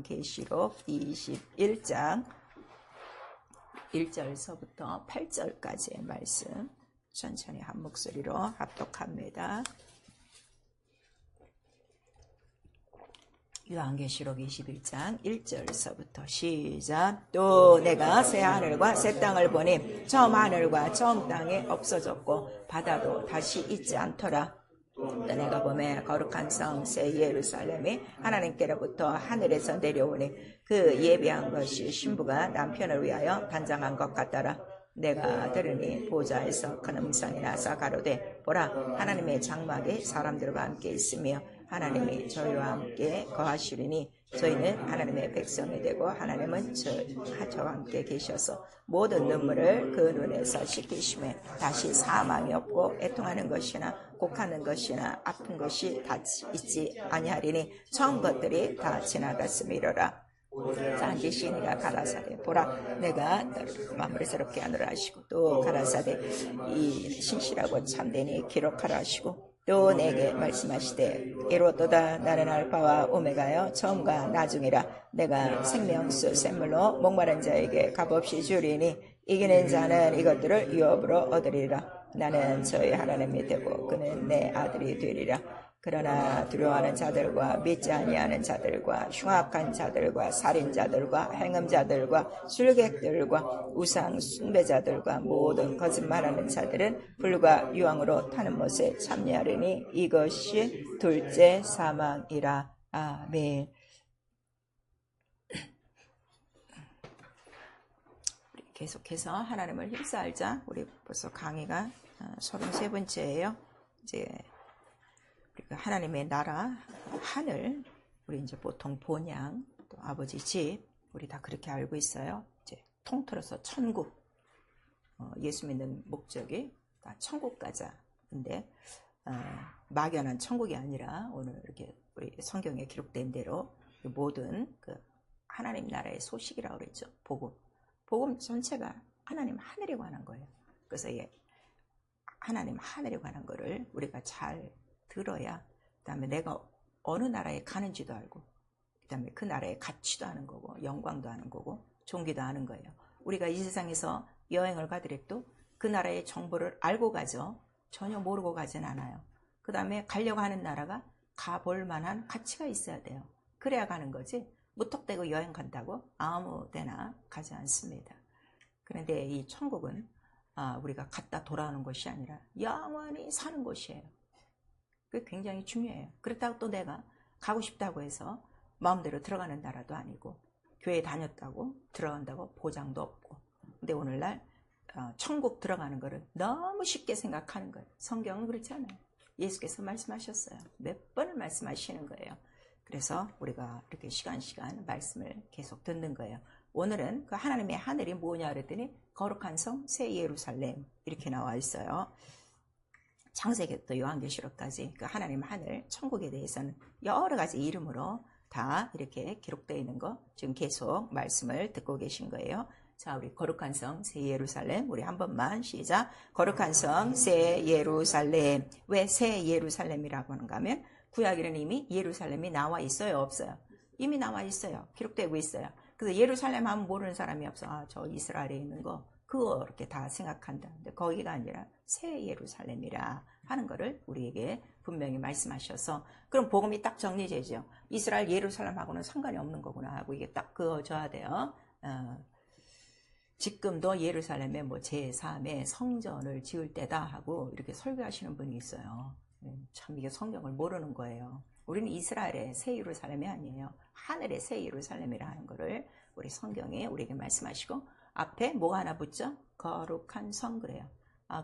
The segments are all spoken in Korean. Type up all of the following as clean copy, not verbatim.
요한계시록 21장 1절서부터 8절까지의 말씀 천천히 한 목소리로 합독합니다. 요한계시록 21장 1절서부터 시작. 또 내가 새 하늘과 새 땅을 보니 처음 하늘과 처음 땅이 없어졌고 바다도 다시 있지 않더라. 또 내가 보매 거룩한 성 새 예루살렘이 하나님께로부터 하늘에서 내려오니 그 예비한 것이 신부가 남편을 위하여 단장한 것 같더라. 내가 들으니 보좌에서 큰 음성이 나서 가로되 보라, 하나님의 장막이 사람들과 함께 있으며 하나님이 저희와 함께 거하시리니 저희는 하나님의 백성이 되고 하나님은 저와 함께 계셔서 모든 눈물을 그 눈에서 씻기시며 다시 사망이 없고 애통하는 것이나 곡하는 것이나 아픈 것이 다 있지 아니하리니 처음 것들이 다 지나갔음이로라. 자, 이제 시인이가 가라사대 보라, 내가 너를 마무리스럽게 하느라 하시고 또 가라사대 이 신실하고 참되니 기록하라 하시고 또 내게 말씀하시되 이로도다, 나는 알파와 오메가여 처음과 나중이라. 내가 생명수 샘물로 목마른 자에게 값없이 주리니 이기는 자는 이것들을 유업으로 얻으리라. 나는 저희 하나님이 되고 그는 내 아들이 되리라. 그러나 두려워하는 자들과 믿지 아니하는 자들과 흉악한 자들과 살인자들과 행음자들과 술객들과 우상 숭배자들과 모든 거짓말하는 자들은 불과 유황으로 타는 못에 참여하리니 이것이 둘째 사망이라. 아멘. 계속해서 하나님을 힘써 알자. 우리 벌써 강의가 33번째예요. 이제 하나님의 나라, 하늘, 우리 이제 보통 본향, 또 아버지 집, 우리 다 그렇게 알고 있어요. 이제 통틀어서 천국, 예수 믿는 목적이 다 천국 가자인데, 막연한 천국이 아니라 오늘 이렇게 우리 성경에 기록된 대로 모든 그 하나님 나라의 소식이라고 그랬죠. 복음 전체가 하나님 하늘에 관한 거예요. 그래서 하나님 하늘에 관한 거를 우리가 잘 들어야 그 다음에 내가 어느 나라에 가는지도 알고 그 다음에 그 나라의 가치도 아는 거고 영광도 아는 거고 존귀도 아는 거예요. 우리가 이 세상에서 여행을 가더라도 그 나라의 정보를 알고 가죠. 전혀 모르고 가진 않아요. 그 다음에 가려고 하는 나라가 가볼 만한 가치가 있어야 돼요. 그래야 가는 거지 무턱대고 여행 간다고 아무 데나 가지 않습니다. 그런데 이 천국은 우리가 갔다 돌아오는 것이 아니라 영원히 사는 곳이에요. 그게 굉장히 중요해요. 그렇다고 또 내가 가고 싶다고 해서 마음대로 들어가는 나라도 아니고 교회 다녔다고 들어간다고 보장도 없고. 근데 오늘날 천국 들어가는 거를 너무 쉽게 생각하는 거예요. 성경은 그렇지 않아요. 예수께서 말씀하셨어요. 몇 번을 말씀하시는 거예요. 그래서 우리가 이렇게 시간 말씀을 계속 듣는 거예요. 오늘은 그 하나님의 하늘이 뭐냐 그랬더니 거룩한 성 새 예루살렘 이렇게 나와 있어요. 창세기부터 요한계시록까지 그 하나님 하늘 천국에 대해서는 여러 가지 이름으로 다 이렇게 기록되어 있는 거 지금 계속 말씀을 듣고 계신 거예요. 자, 우리 거룩한 성 새 예루살렘 우리 한 번만 시작. 거룩한 성 새 예루살렘. 왜 새 예루살렘이라고 하는가 하면 구약에는 이미 예루살렘이 나와 있어요, 없어요? 이미 나와 있어요. 기록되고 있어요. 그래서 예루살렘 하면 모르는 사람이 없어. 저 이스라엘에 있는 거 그거 이렇게 다 생각한다. 근데 거기가 아니라 새 예루살렘이라 하는 거를 우리에게 분명히 말씀하셔서 그럼 복음이 딱 정리되죠. 이스라엘 예루살렘하고는 상관이 없는 거구나 하고 이게 딱 그어져야 돼요. 지금도 예루살렘에 뭐 제3의 성전을 지을 때다 하고 이렇게 설교하시는 분이 있어요. 참 이게 성경을 모르는 거예요. 우리는 이스라엘의 새 예루살렘이 아니에요. 하늘의 새 예루살렘이라 하는 거를 우리 성경에 우리에게 말씀하시고 앞에 뭐가 하나 붙죠? 거룩한 성 그래요.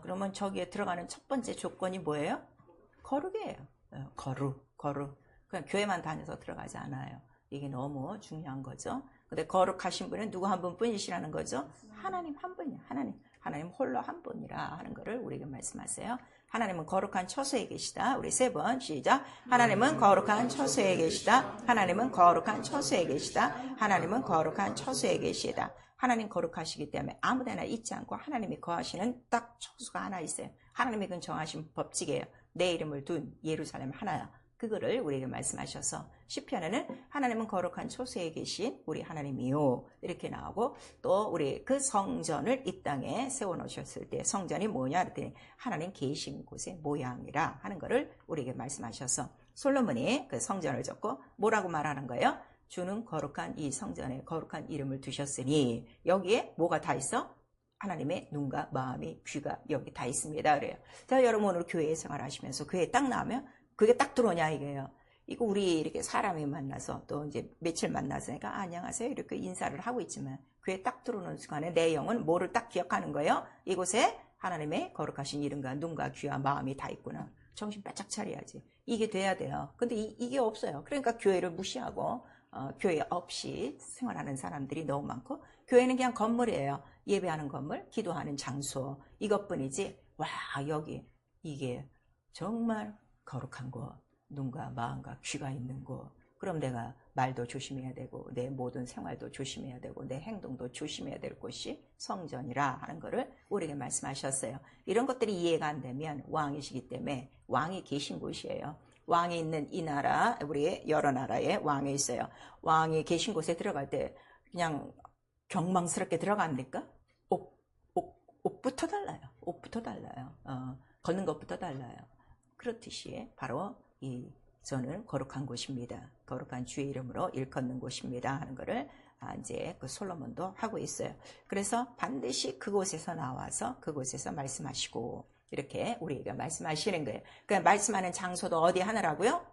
그러면 저기에 들어가는 첫 번째 조건이 뭐예요? 거룩이에요. 거룩. 그냥 교회만 다녀서 들어가지 않아요. 이게 너무 중요한 거죠. 근데 거룩하신 분은 누구 한 분뿐이시라는 거죠? 하나님 한 분이에요. 하나님 홀로 한 분이라 하는 거를 우리에게 말씀하세요. 하나님은 거룩한 처소에 계시다. 우리 세 번 시작. 하나님은 거룩한 처소에 계시다. 하나님은 거룩한 처소에 계시다. 하나님은 거룩한 처소에 계시다. 하나님 거룩하시기 때문에 아무데나 있지 않고 하나님이 거하시는 딱 처소가 하나 있어요. 하나님이 그건 정하신 법칙이에요. 내 이름을 둔 예루살렘 하나야. 그거를 우리에게 말씀하셔서 시편에는 하나님은 거룩한 초소에 계신 우리 하나님이요 이렇게 나오고 또 우리 그 성전을 이 땅에 세워놓으셨을 때 성전이 뭐냐 그랬더니 하나님 계신 곳의 모양이라 하는 거를 우리에게 말씀하셔서 솔로몬이 그 성전을 졌고 뭐라고 말하는 거예요? 주는 거룩한 이 성전에 거룩한 이름을 두셨으니 여기에 뭐가 다 있어? 하나님의 눈과 마음이 귀가 여기 다 있습니다. 그래요. 자, 여러분 오늘 교회 생활하시면서 교회에 딱 나오면 그게 딱 들어오냐 이거예요. 이거 우리 이렇게 사람이 만나서 또 이제 며칠 만나서니까 안녕하세요 이렇게 인사를 하고 있지만 교회에 딱 들어오는 순간에 내 영은 뭐를 딱 기억하는 거예요? 이곳에 하나님의 거룩하신 이름과 눈과 귀와 마음이 다 있구나. 정신 바짝 차려야지. 이게 돼야 돼요. 근데 이게 없어요. 그러니까 교회를 무시하고 교회 없이 생활하는 사람들이 너무 많고 교회는 그냥 건물이에요. 예배하는 건물, 기도하는 장소 이것뿐이지 와 여기 이게 정말 거룩한 곳, 눈과 마음과 귀가 있는 곳. 그럼 내가 말도 조심해야 되고 내 모든 생활도 조심해야 되고 내 행동도 조심해야 될 곳이 성전이라 하는 것을 우리에게 말씀하셨어요. 이런 것들이 이해가 안 되면 왕이시기 때문에 왕이 계신 곳이에요. 왕이 있는 이 나라, 우리 여러 나라에 왕이 있어요. 왕이 계신 곳에 들어갈 때 그냥 경망스럽게 들어갑니까? 옷부터 달라요. 옷부터 달라요. 걷는 것부터 달라요. 그렇듯이 바로 이 저는 거룩한 곳입니다. 거룩한 주의 이름으로 일컫는 곳입니다. 하는 것을 이제 그 솔로몬도 하고 있어요. 그래서 반드시 그곳에서 나와서 그곳에서 말씀하시고 이렇게 우리에게 말씀하시는 거예요. 그러니까 말씀하는 장소도 어디 하느라고요?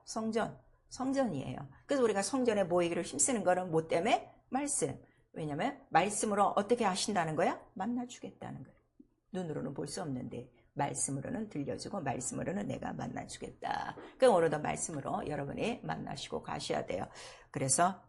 성전이에요. 그래서 우리가 성전에 모이기를 힘쓰는 거는 뭐 때문에? 말씀. 왜냐하면 말씀으로 어떻게 하신다는 거야? 만나주겠다는 거예요. 눈으로는 볼 수 없는데 말씀으로는 들려주고 말씀으로는 내가 만나주겠다. 그러니까 오늘도 말씀으로 여러분이 만나시고 가셔야 돼요. 그래서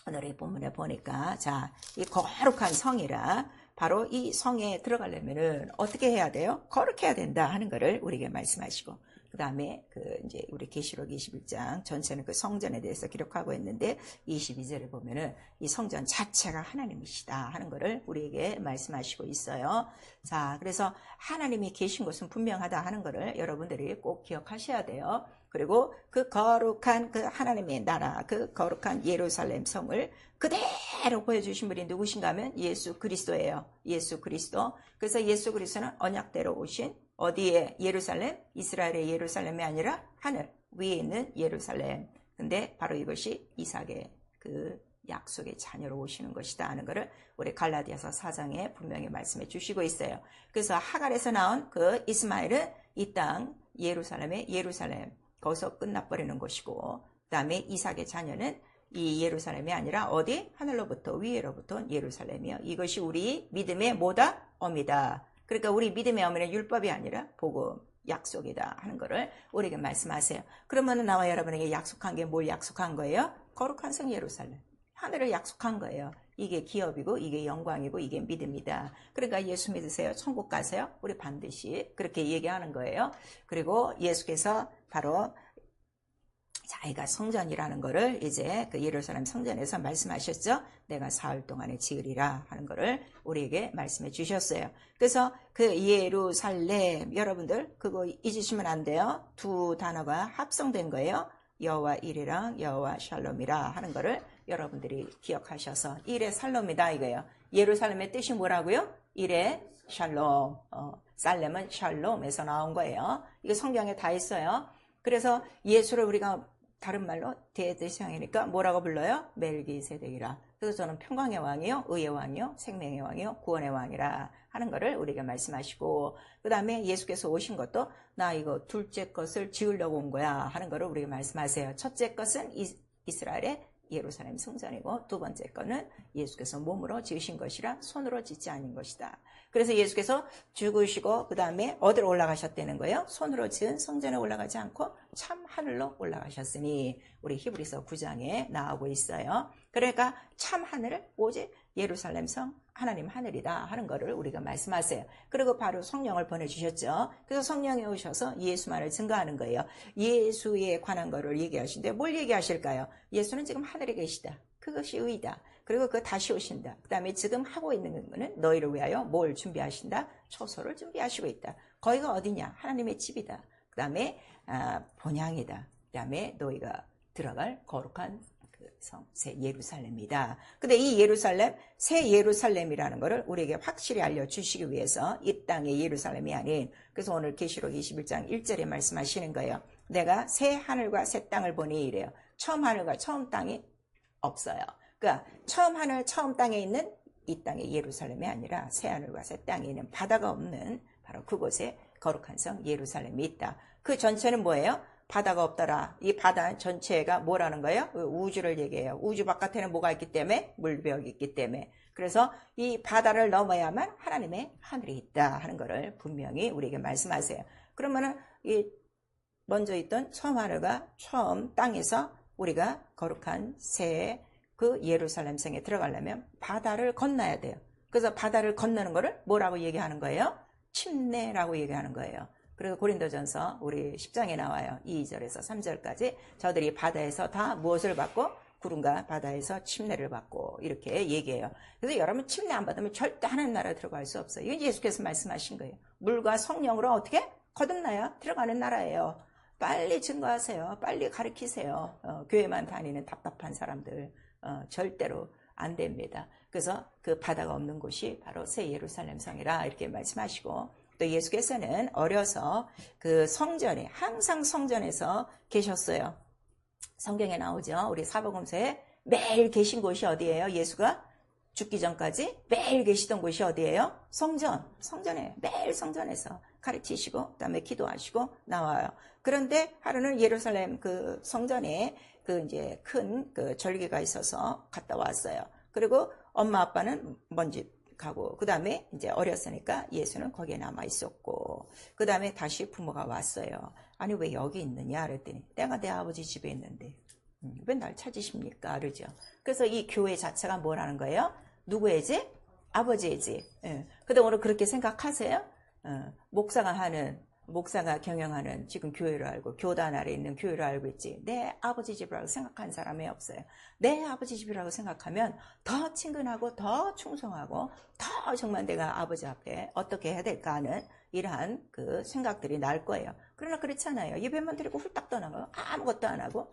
오늘의 본문에 보니까 자, 이 거룩한 성이라 바로 이 성에 들어가려면은 어떻게 해야 돼요? 거룩해야 된다 하는 것을 우리에게 말씀하시고 그 다음에 이제 우리 계시록 21장 전체는 그 성전에 대해서 기록하고 있는데 22절에 보면은 이 성전 자체가 하나님이시다 하는 것을 우리에게 말씀하시고 있어요. 자, 그래서 하나님이 계신 곳은 분명하다 하는 것을 여러분들이 꼭 기억하셔야 돼요. 그리고 그 거룩한 그 하나님의 나라, 그 거룩한 예루살렘 성을 그대로 보여주신 분이 누구신가 하면 예수 그리스도예요. 예수 그리스도. 그래서 예수 그리스도는 언약대로 오신 어디에 예루살렘? 이스라엘의 예루살렘이 아니라 하늘 위에 있는 예루살렘. 근데 바로 이것이 이삭의 그 약속의 자녀로 오시는 것이다 하는 것을 우리 갈라디아서 4장에 분명히 말씀해 주시고 있어요. 그래서 하갈에서 나온 그 이스마엘은 이 땅 예루살렘의 예루살렘 거기서 끝나버리는 것이고 그 다음에 이삭의 자녀는 이 예루살렘이 아니라 어디? 하늘로부터 위에로부터 예루살렘이요. 이것이 우리 믿음의 뭐다? 어미다. 그러니까 우리 믿음의 어미는 율법이 아니라 복음, 약속이다 하는 것을 우리에게 말씀하세요. 그러면 나와 여러분에게 약속한 게 뭘 약속한 거예요? 거룩한 성 예루살렘. 하늘을 약속한 거예요. 이게 기업이고 이게 영광이고 이게 믿음이다. 그러니까 예수 믿으세요. 천국 가세요. 우리 반드시 그렇게 얘기하는 거예요. 그리고 예수께서 바로 자기가 성전이라는 거를 이제 그 예루살렘 성전에서 말씀하셨죠. 내가 사흘 동안에 지으리라 하는 거를 우리에게 말씀해 주셨어요. 그래서 그 예루살렘 여러분들 그거 잊으시면 안 돼요. 두 단어가 합성된 거예요. 여호와 일이랑 여호와 샬롬이라 하는 거를 여러분들이 기억하셔서 일의 살롬이다 이거예요. 예루살렘의 뜻이 뭐라고요? 일의 샬롬. 살렘은 샬롬에서 나온 거예요. 이거 성경에 다 있어요. 그래서 예수를 우리가 다른 말로 대제사장이니까 뭐라고 불러요? 멜기세덱이라. 그래서 저는 평강의 왕이요, 의의 왕이요, 생명의 왕이요, 구원의 왕이라 하는 것을 우리에게 말씀하시고 그 다음에 예수께서 오신 것도 나 이거 둘째 것을 지으려고 온 거야 하는 것을 우리에게 말씀하세요. 첫째 것은 이스라엘의 예루살렘 성전이고 두 번째 거는 예수께서 몸으로 지으신 것이라 손으로 짓지 않은 것이다. 그래서 예수께서 죽으시고 그 다음에 어디로 올라가셨다는 거예요? 손으로 지은 성전에 올라가지 않고 참 하늘로 올라가셨으니 우리 히브리서 9장에 나오고 있어요. 그러니까 참 하늘을 오직 예루살렘 성 하나님 하늘이다 하는 거를 우리가 말씀하세요. 그리고 바로 성령을 보내주셨죠. 그래서 성령이 오셔서 예수만을 증거하는 거예요. 예수에 관한 거를 얘기하시는데 뭘 얘기하실까요? 예수는 지금 하늘에 계시다. 그것이 의다. 그리고 그 다시 오신다. 그 다음에 지금 하고 있는 거는 너희를 위하여 뭘 준비하신다? 초소를 준비하시고 있다. 거기가 어디냐? 하나님의 집이다. 그 다음에 본향이다. 다음에 너희가 들어갈 거룩한 그 성, 새 예루살렘이다. 근데 이 예루살렘, 새 예루살렘이라는 것을 우리에게 확실히 알려주시기 위해서 이 땅의 예루살렘이 아닌, 그래서 오늘 계시록 21장 1절에 말씀하시는 거예요. 내가 새 하늘과 새 땅을 보니 이래요. 처음 하늘과 처음 땅이 없어요. 그러니까 처음 하늘, 처음 땅에 있는 이 땅의 예루살렘이 아니라 새 하늘과 새 땅에 있는 바다가 없는 바로 그곳에 거룩한 성 예루살렘이 있다. 그 전체는 뭐예요? 바다가 없더라. 이 바다 전체가 뭐라는 거예요? 우주를 얘기해요. 우주 바깥에는 뭐가 있기 때문에? 물벽이 있기 때문에. 그래서 이 바다를 넘어야만 하나님의 하늘이 있다 하는 것을 분명히 우리에게 말씀하세요. 그러면은 이 먼저 있던 처음 하늘과 처음 땅에서 우리가 거룩한 새 그 예루살렘 성에 들어가려면 바다를 건너야 돼요. 그래서 바다를 건너는 것을 뭐라고 얘기하는 거예요? 침례라고 얘기하는 거예요. 그리고 고린도전서 우리 10장에 나와요. 2절에서 3절까지 저들이 바다에서 다 무엇을 받고? 구름과 바다에서 침례를 받고 이렇게 얘기해요. 그래서 여러분 침례 안 받으면 절대 하나님 나라에 들어갈 수 없어요. 이건 예수께서 말씀하신 거예요. 물과 성령으로 어떻게? 거듭나야 들어가는 나라예요. 빨리 증거하세요. 빨리 가르치세요. 교회만 다니는 답답한 사람들 절대로 안 됩니다. 그래서 그 바다가 없는 곳이 바로 새 예루살렘 성이라 이렇게 말씀하시고, 또 예수께서는 어려서 그 성전에, 항상 성전에서 계셨어요. 성경에 나오죠. 우리 사복음서에 매일 계신 곳이 어디예요? 예수가 죽기 전까지 매일 계시던 곳이 어디예요? 성전에, 매일 성전에서 가르치시고 그다음에 기도하시고 나와요. 그런데 하루는 예루살렘 그 성전에 그 이제 큰 그 절기가 있어서 갔다 왔어요. 그리고 엄마 아빠는 먼지 가고, 그 다음에 이제 어렸으니까 예수는 거기에 남아 있었고, 그 다음에 다시 부모가 왔어요. 아니 왜 여기 있느냐 그랬더니 내가 내 아버지 집에 있는데 왜 날 찾으십니까? 그러죠. 그래서 이 교회 자체가 뭐라는 거예요? 누구의 집? 아버지의 집. 예. 근데 오늘 그렇게 생각하세요? 목사가 경영하는 지금 교회를 알고, 교단 아래 있는 교회를 알고 있지, 내 아버지 집이라고 생각하는 사람이 없어요. 내 아버지 집이라고 생각하면 더 친근하고 더 충성하고 더 정말 내가 아버지 앞에 어떻게 해야 될까 하는 이러한 그 생각들이 날 거예요. 그러나 그렇잖아요. 예배만 드리고 훌딱 떠나고 아무것도 안 하고,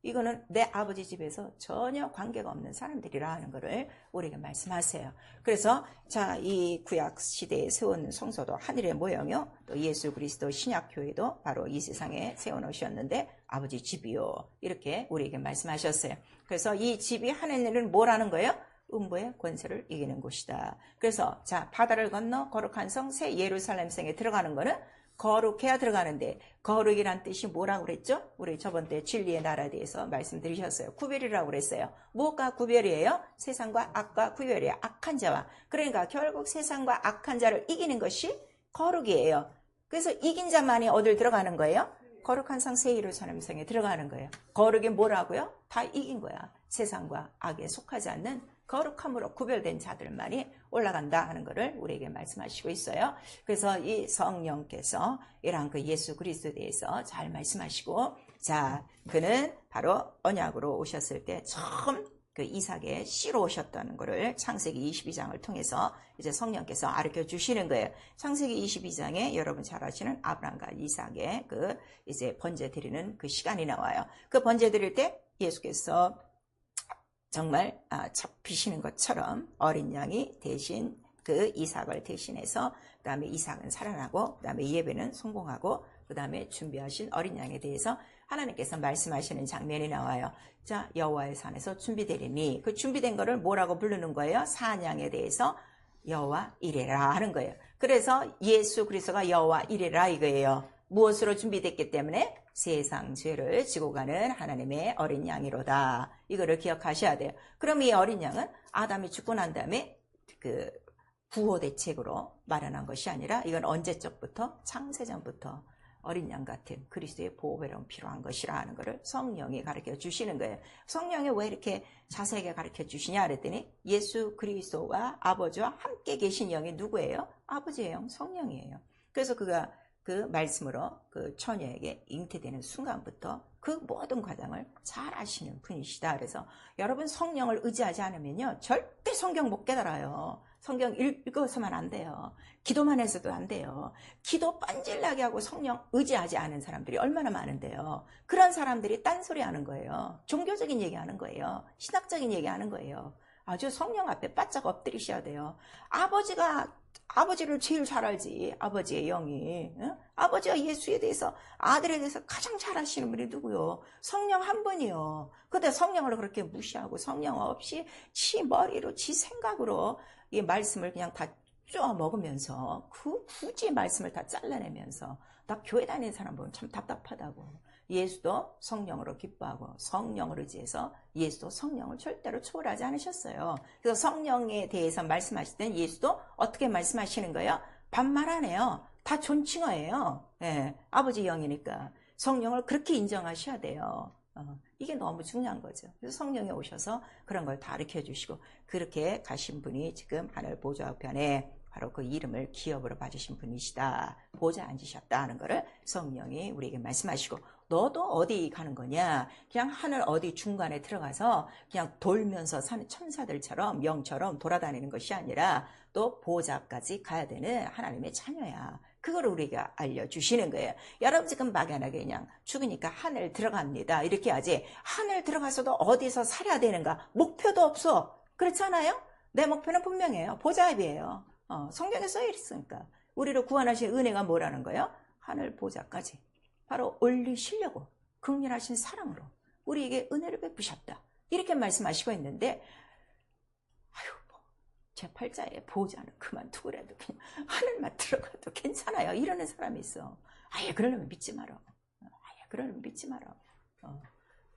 이거는 내 아버지 집에서 전혀 관계가 없는 사람들이라 하는 것을 우리에게 말씀하세요. 그래서 자, 이 구약 시대에 세운 성소도 하늘의 모형이요, 또 예수 그리스도 신약 교회도 바로 이 세상에 세워놓으셨는데 아버지 집이요, 이렇게 우리에게 말씀하셨어요. 그래서 이 집이 하나님은 뭐라는 거예요? 음부의 권세를 이기는 곳이다. 그래서 자, 바다를 건너 거룩한 성 새 예루살렘 성에 들어가는 거는 거룩해야 들어가는데, 거룩이란 뜻이 뭐라고 그랬죠? 우리 저번 때 진리의 나라에 대해서 말씀드리셨어요. 구별이라고 그랬어요. 무엇과 구별이에요? 세상과 악과 구별이에요. 악한 자와. 그러니까 결국 세상과 악한 자를 이기는 것이 거룩이에요. 그래서 이긴 자만이 어딜 들어가는 거예요? 거룩한 성 새 예루살렘 성에 들어가는 거예요. 거룩이 뭐라고요? 다 이긴 거야. 세상과 악에 속하지 않는 거룩함으로 구별된 자들만이 올라간다 하는 것을 우리에게 말씀하시고 있어요. 그래서 이 성령께서 이러한 그 예수 그리스도에 대해서 잘 말씀하시고, 자, 그는 바로 언약으로 오셨을 때 처음 그 이삭의 씨로 오셨다는 것을 창세기 22장을 통해서 이제 성령께서 가르쳐 주시는 거예요. 창세기 22장에 여러분 잘 아시는 아브라함과 이삭의 그 이제 번제 드리는 그 시간이 나와요. 그 번제 드릴 때 예수께서 정말 잡히시는 것처럼 어린 양이 대신 그 이삭을 대신해서, 그 다음에 이삭은 살아나고, 그 다음에 예배는 성공하고, 그 다음에 준비하신 어린 양에 대해서 하나님께서 말씀하시는 장면이 나와요. 자, 여호와의 산에서 준비되리니, 그 준비된 거를 뭐라고 부르는 거예요? 산양에 대해서 여호와 이레라 하는 거예요. 그래서 예수 그리스도가 여호와 이레라 이거예요. 무엇으로 준비됐기 때문에? 세상 죄를 지고 가는 하나님의 어린 양이로다. 이거를 기억하셔야 돼요. 그럼 이 어린 양은 아담이 죽고 난 다음에 그 구호 대책으로 마련한 것이 아니라, 이건 언제적부터? 창세전부터 어린 양 같은 그리스도의 보배로 필요한 것이라 하는 것을 성령이 가르쳐 주시는 거예요. 성령이 왜 이렇게 자세하게 가르쳐 주시냐 그랬더니, 예수 그리스도와 아버지와 함께 계신 영이 누구예요? 아버지의 영, 성령이에요. 그래서 그가 그 말씀으로 그 처녀에게 잉태되는 순간부터 그 모든 과정을 잘 아시는 분이시다. 그래서 여러분 성령을 의지하지 않으면요 절대 성경 못 깨달아요. 성경 읽어서만 안 돼요. 기도만 해서도 안 돼요. 기도 빤질나게 하고 성령 의지하지 않은 사람들이 얼마나 많은데요. 그런 사람들이 딴소리 하는 거예요. 종교적인 얘기하는 거예요. 신학적인 얘기하는 거예요. 아주 성령 앞에 바짝 엎드리셔야 돼요. 아버지를 제일 잘 알지. 아버지의 영이. 응? 아버지가 예수에 대해서, 아들에 대해서 가장 잘 아시는 분이 누구요? 성령 한 분이요. 근데 성령을 그렇게 무시하고 성령 없이 지 머리로 지 생각으로 이 말씀을 그냥 다 쪼아 먹으면서 굳이 말씀을 다 잘라내면서 나 교회 다니는 사람 보면 참 답답하다고. 예수도 성령으로 기뻐하고 성령을 의지해서 예수도 성령을 절대로 초월하지 않으셨어요. 그래서 성령에 대해서 말씀하실 땐 예수도 어떻게 말씀하시는 거예요? 반말 안 해요. 다 존칭어예요. 예, 아버지 영이니까 성령을 그렇게 인정하셔야 돼요. 이게 너무 중요한 거죠. 그래서 성령이 오셔서 그런 걸 다 가르쳐 주시고 그렇게 가신 분이 지금 하늘 보좌 우편에 바로 그 이름을 기업으로 받으신 분이시다. 보좌에 앉으셨다 하는 거를 성령이 우리에게 말씀하시고 너도 어디 가는 거냐? 그냥 하늘 어디 중간에 들어가서 그냥 돌면서 사는 천사들처럼 영처럼 돌아다니는 것이 아니라 또 보좌까지 가야 되는 하나님의 자녀야. 그걸 우리가 알려주시는 거예요. 여러분 지금 막연하게 그냥 죽으니까 하늘 들어갑니다. 이렇게 하지. 하늘 들어가서도 어디서 살아야 되는가? 목표도 없어. 그렇잖아요? 내 목표는 분명해요. 보좌입이에요. 성경에 써 있으니까. 우리를 구원하신 은혜가 뭐라는 거예요? 하늘 보좌까지. 바로 올리시려고 긍휼하신 사랑으로 우리에게 은혜를 베푸셨다. 이렇게 말씀하시고 있는데 제 팔자에 보좌는 그만두고라도 그냥 하늘만 들어가도 괜찮아요. 이러는 사람이 있어. 아예 그러려면 믿지 마라. 아예 그러려면 믿지 마라.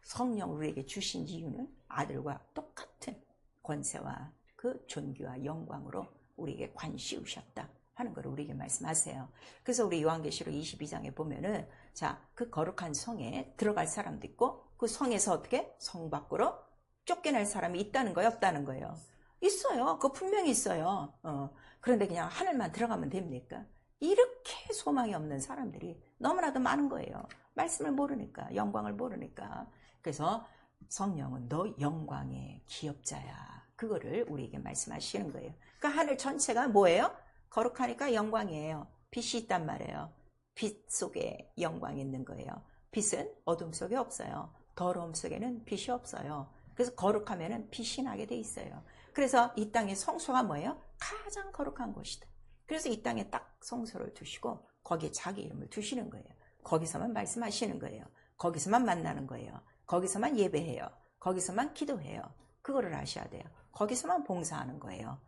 성령 우리에게 주신 이유는 아들과 똑같은 권세와 그 존귀와 영광으로 우리에게 관시우셨다 하는 걸 우리에게 말씀하세요. 그래서 우리 요한계시록 22장에 보면은 자, 그 거룩한 성에 들어갈 사람도 있고 그 성에서 어떻게? 성 밖으로 쫓겨날 사람이 있다는 거예요? 없다는 거예요? 있어요. 그거 분명히 있어요. 그런데 그냥 하늘만 들어가면 됩니까? 이렇게 소망이 없는 사람들이 너무나도 많은 거예요. 말씀을 모르니까, 영광을 모르니까. 그래서 성령은 너 영광의 기업자야. 그거를 우리에게 말씀하시는 거예요. 그러니까 하늘 전체가 뭐예요? 거룩하니까 영광이에요. 빛이 있단 말이에요. 빛 속에 영광이 있는 거예요. 빛은 어둠 속에 없어요. 더러움 속에는 빛이 없어요. 그래서 거룩하면은 빛이 나게 돼 있어요. 그래서 이 땅의 성소가 뭐예요? 가장 거룩한 곳이다. 그래서 이 땅에 딱 성소를 두시고 거기에 자기 이름을 두시는 거예요. 거기서만 말씀하시는 거예요. 거기서만 만나는 거예요. 거기서만 예배해요. 거기서만 기도해요. 그거를 아셔야 돼요. 거기서만 봉사하는 거예요.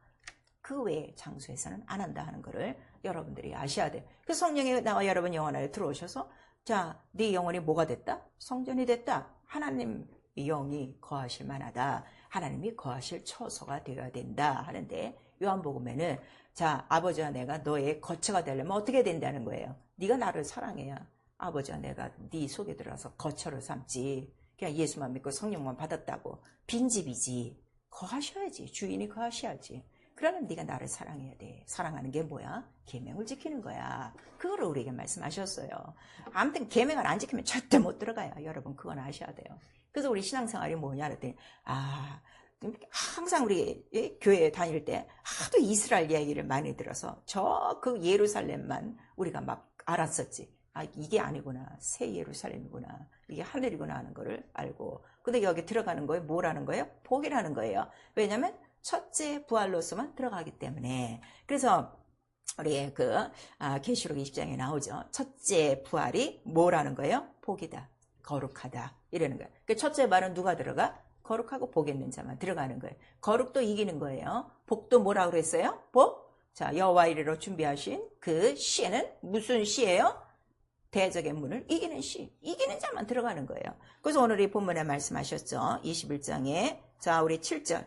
그 외의 장소에서는 안 한다 하는 거를 여러분들이 아셔야 돼요. 그래서 성령이 나와 여러분 영혼 안에 들어오셔서 자, 네 영혼이 뭐가 됐다? 성전이 됐다. 하나님 영이 거하실 만하다. 하나님이 거하실 처소가 되어야 된다 하는데 요한복음에는 자, 아버지와 내가 너의 거처가 되려면 어떻게 된다는 거예요? 네가 나를 사랑해야 아버지와 내가 네 속에 들어서 거처를 삼지. 그냥 예수만 믿고 성령만 받았다고 빈집이지. 거하셔야지. 주인이 거하셔야지. 그러면 네가 나를 사랑해야 돼. 사랑하는 게 뭐야? 계명을 지키는 거야. 그거를 우리에게 말씀하셨어요. 아무튼 계명을 안 지키면 절대 못 들어가요. 여러분 그건 아셔야 돼요. 그래서 우리 신앙생활이 뭐냐 그랬더니 항상 우리 교회 다닐 때 하도 이스라엘 이야기를 많이 들어서 저 그 예루살렘만 우리가 막 알았었지. 이게 아니구나. 새 예루살렘이구나. 이게 하늘이구나 하는 거를 알고. 근데 여기 들어가는 거예요. 뭐라는 거예요? 복이라는 거예요. 왜냐면 첫째 부활로서만 들어가기 때문에. 그래서 우리 계시록 20장에 나오죠. 첫째 부활이 뭐라는 거예요? 복이다. 거룩하다. 이러는 거예요. 그 첫째 말은 누가 들어가? 거룩하고 복 있는 자만 들어가는 거예요. 거룩도 이기는 거예요. 복도 뭐라고 그랬어요? 복? 자, 여호와 이르러 준비하신 그 시에는 무슨 시예요? 대적의 문을 이기는 시. 이기는 자만 들어가는 거예요. 그래서 오늘 이 본문에 말씀하셨죠. 21장에 자, 우리 7절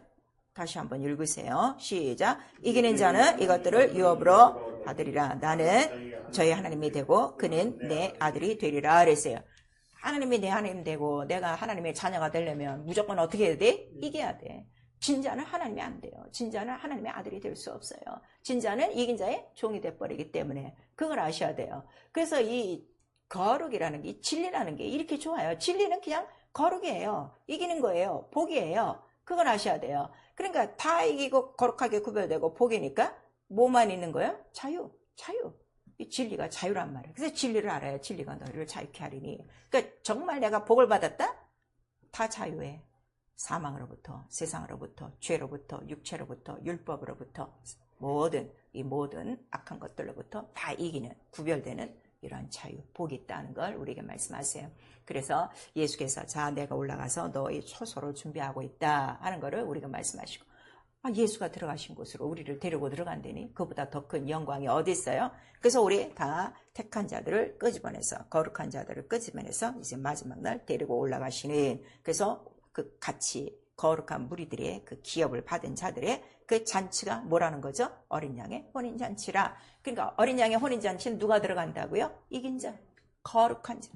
다시 한번 읽으세요. 시작. 이기는 자는 이것들을 유업으로 받으리라. 나는 저희 하나님이 되고 그는 내 아들이 되리라 그랬어요. 하나님이 내 하나님 되고 내가 하나님의 자녀가 되려면 무조건 어떻게 해야 돼? 이겨야 돼. 진자는 하나님이 안 돼요. 진자는 하나님의 아들이 될 수 없어요. 진자는 이긴 자의 종이 돼버리기 때문에 그걸 아셔야 돼요. 그래서 이 거룩이라는 게, 진리라는 게 이렇게 좋아요. 진리는 그냥 거룩이에요. 이기는 거예요. 복이에요. 그걸 아셔야 돼요. 그러니까 다 이기고 거룩하게 구별되고 복이니까 뭐만 있는 거예요? 자유. 이 진리가 자유란 말이에요. 그래서 진리를 알아야 진리가 너희를 자유케 하리니. 그러니까 정말 내가 복을 받았다? 다 자유해. 사망으로부터, 세상으로부터, 죄로부터, 육체로부터, 율법으로부터 모든 악한 것들로부터 다 이기는, 구별되는 이러한 자유, 복이 있다는 걸 우리에게 말씀하세요. 그래서 예수께서 자, 내가 올라가서 너의 초소를 준비하고 있다 하는 거를 우리가 말씀하시고, 예수가 들어가신 곳으로 우리를 데리고 들어간다니 그보다 더 큰 영광이 어디 있어요? 그래서 우리 다 택한 자들을 끄집어내서, 거룩한 자들을 끄집어내서 이제 마지막 날 데리고 올라가시는, 그래서 그 같이 거룩한 무리들의 그 기업을 받은 자들의 그 잔치가 뭐라는 거죠? 어린 양의 혼인잔치라. 그러니까 어린 양의 혼인잔치는 누가 들어간다고요? 이긴 자, 거룩한 자.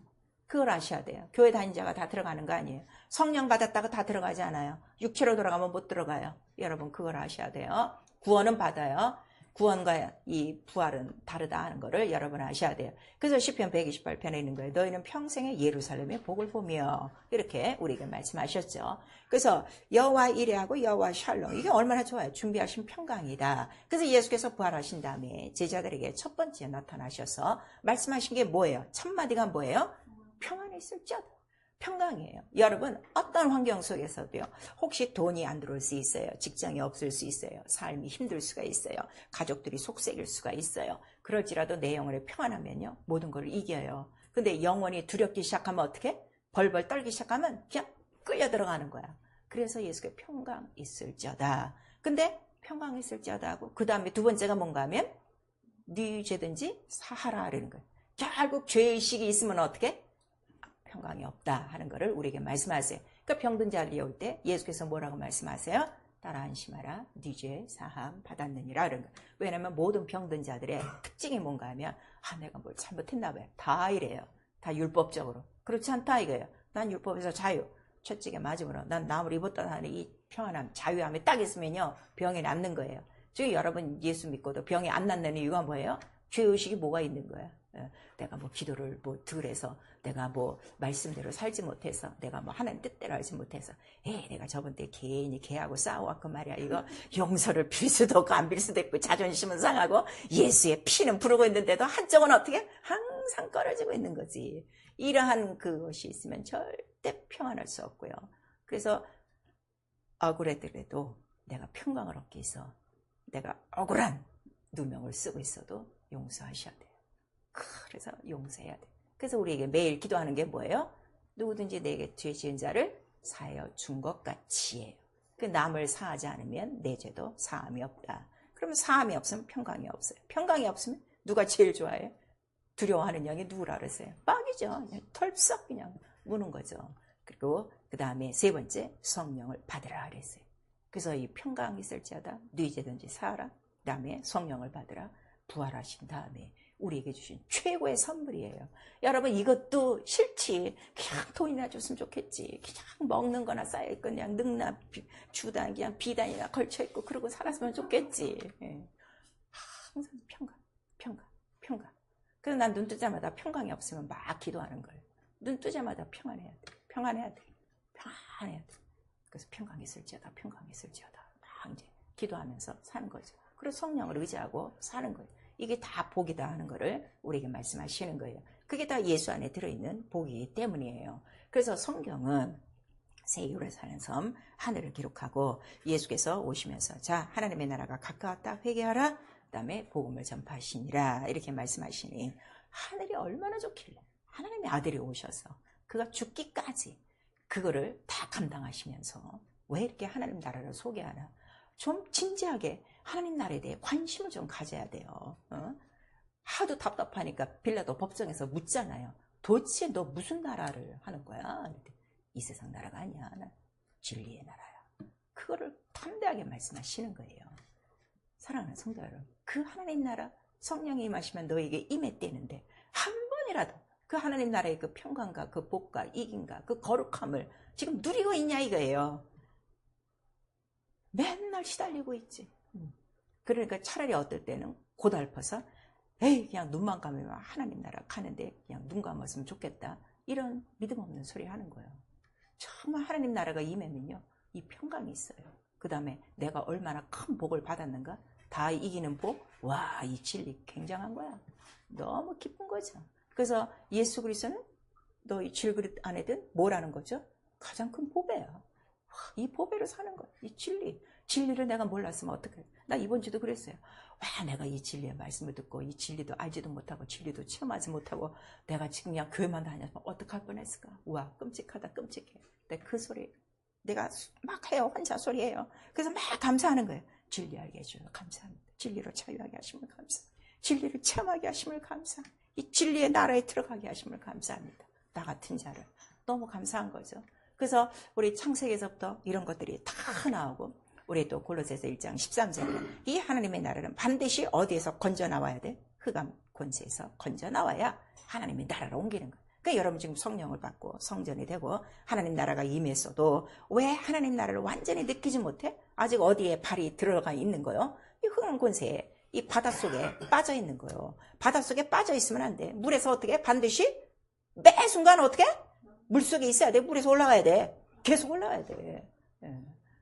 그걸 아셔야 돼요. 교회 다닌 자가 다 들어가는 거 아니에요. 성령 받았다고 다 들어가지 않아요. 육체로 돌아가면 못 들어가요. 여러분 그걸 아셔야 돼요. 구원은 받아요. 구원과 이 부활은 다르다 하는 거를 여러분 아셔야 돼요. 그래서 시편 128편에 있는 거예요. 너희는 평생에 예루살렘의 복을 보며, 이렇게 우리에게 말씀하셨죠. 그래서 여호와 이레하고 여호와 샬롬, 이게 얼마나 좋아요. 준비하신 평강이다. 그래서 예수께서 부활하신 다음에 제자들에게 첫 번째 나타나셔서 말씀하신 게 뭐예요? 첫 마디가 뭐예요? 평안이 있을지어다. 평강이에요. 여러분 어떤 환경 속에서도요, 혹시 돈이 안 들어올 수 있어요. 직장이 없을 수 있어요. 삶이 힘들 수가 있어요. 가족들이 속색일 수가 있어요. 그럴지라도 내 영혼이 평안하면요, 모든 걸 이겨요. 근데 영혼이 두렵기 시작하면 어떻게? 벌벌 떨기 시작하면 그냥 끌려 들어가는 거야. 그래서 예수가 평강 있을지어다. 근데 평강 있을지어다 하고 그 다음에 두 번째가 뭔가 하면 네 죄든지 사하라 그러는 거예요. 결국 죄의식이 있으면 어떻게? 평강이 없다 하는 것을 우리에게 말씀하세요. 그러니까 병든 자리에 올 때 예수께서 뭐라고 말씀하세요? 따라 안심하라. 네 죄 사함 받았느니라. 이런 거. 왜냐하면 모든 병든 자들의 특징이 뭔가 하면 내가 뭘 잘못했나 봐요. 다 이래요. 다 율법적으로. 그렇지 않다 이거예요. 난 율법에서 자유. 채찍에 맞음으로 난 나무를 입었다 하는 이 평안함, 자유함이 딱 있으면요, 병이 낫는 거예요. 지금 여러분 예수 믿고도 병이 안 낫는 이유가 뭐예요? 죄의식이 뭐가 있는 거야. 내가 뭐 기도를 뭐 덜 해서, 내가 뭐 말씀대로 살지 못해서, 내가 뭐 하나님 뜻대로 알지 못해서, 내가 저번 때 괜히 걔하고 싸워왔고 말이야. 이거 용서를 빌 수도 없고 안 빌 수도 있고 자존심은 상하고 예수의 피는 부르고 있는데도 한쪽은 어떻게? 항상 떨어지고 있는 거지. 이러한 그것이 있으면 절대 평안할 수 없고요. 그래서 억울해더라도 내가 평강을 얻기 위해서 내가 억울한 누명을 쓰고 있어도 용서하셔야 돼요. 그래서 용서해야 돼요. 그래서 우리에게 매일 기도하는 게 뭐예요? 누구든지 내게 죄 지은 자를 사하여 준 것 같이예요. 그 남을 사하지 않으면 내 죄도 사함이 없다. 그러면 사함이 없으면 평강이 없어요. 평강이 없으면 누가 제일 좋아해요? 두려워하는 영이 누구라 그랬어요? 빡이죠. 그냥 털썩 그냥 무는 거죠. 그리고 그 다음에 세 번째, 성령을 받으라 그랬어요. 그래서 이 평강이 있을지어다 네 죄든지 사하라. 그 다음에 성령을 받으라. 부활하신 다음에 우리에게 주신 최고의 선물이에요. 여러분 이것도 싫지. 그냥 돈이나 줬으면 좋겠지. 그냥 먹는 거나 쌓여있고 그냥 능나 주단 그냥 비단이나 걸쳐있고 그러고 살았으면 좋겠지. 항상 평강. 그래서 난 눈 뜨자마자 평강이 없으면 막 기도하는 거예요. 눈 뜨자마자 평안해야 돼. 그래서 평강이 있을지어다. 막 이제 기도하면서 사는 거죠. 그래서 성령을 의지하고 사는 거예요. 이게 다 복이다 하는 거를 우리에게 말씀하시는 거예요. 그게 다 예수 안에 들어있는 복이기 때문이에요. 그래서 성경은 새 유월에 사는 섬 하늘을 기록하고 예수께서 오시면서 자, 하나님의 나라가 가까웠다 회개하라. 그 다음에 복음을 전파하시니라 이렇게 말씀하시니 하늘이 얼마나 좋길래 하나님의 아들이 오셔서 그가 죽기까지 그거를 다 감당하시면서 왜 이렇게 하나님 나라를 소개하나. 좀 진지하게 하나님 나라에 대해 관심을 좀 가져야 돼요. 하도 답답하니까 빌라도 법정에서 묻잖아요. 도대체 너 무슨 나라를 하는 거야? 이 세상 나라가 아니야. 나 진리의 나라야. 그거를 담대하게 말씀하시는 거예요. 사랑하는 성도 여러분, 그 하나님 나라 성령이 임하시면 너에게 임했대는데 한 번이라도 그 하나님 나라의 그 평강과 그 복과 이김과 그 거룩함을 지금 누리고 있냐 이거예요. 맨날 시달리고 있지. 그러니까 차라리 어떨 때는 고달퍼서 그냥 눈만 감으면 하나님 나라 가는데 그냥 눈 감았으면 좋겠다. 이런 믿음 없는 소리 하는 거예요. 정말 하나님 나라가 임하면요, 이 평강이 있어요. 그 다음에 내가 얼마나 큰 복을 받았는가? 다 이기는 복? 와, 이 진리 굉장한 거야. 너무 기쁜 거죠. 그래서 예수 그리스도는 너희 질그릇 안에든 뭐라는 거죠? 가장 큰 보배야. 이 보배로 사는 거야. 이 진리. 진리를 내가 몰랐으면 어떡해. 나 이번 주도 그랬어요. 와, 내가 이 진리의 말씀을 듣고 이 진리도 알지도 못하고 진리도 체험하지 못하고 내가 지금 그냥 교회만 다녔으면 어떡할 뻔했을까. 우와, 끔찍하다, 끔찍해. 근데 그 소리 내가 막 해요. 혼자 소리해요. 그래서 막 감사하는 거예요. 진리 알게 해줘요. 감사합니다. 진리로 자유하게 하심을 감사. 진리를 체험하게 하심을 감사. 이 진리의 나라에 들어가게 하심을 감사합니다. 나 같은 자를. 너무 감사한 거죠. 그래서 우리 창세기에서부터 이런 것들이 다 나오고 우리 또 골로새서 1장 13절에 이 하나님의 나라는 반드시 어디에서 건져 나와야 돼? 흑암 권세에서 건져 나와야 하나님의 나라로 옮기는 거예요. 그러니까 여러분 지금 성령을 받고 성전이 되고 하나님 나라가 임했어도 왜 하나님 나라를 완전히 느끼지 못해? 아직 어디에 발이 들어가 있는 거요? 이 흑암 권세에 이 바닷속에 빠져 있는 거예요. 바닷속에 빠져 있으면 안 돼. 물에서 어떻게? 반드시 매 순간 어떻게? 물속에 있어야 돼. 물에서 올라가야 돼. 계속 올라가야 돼.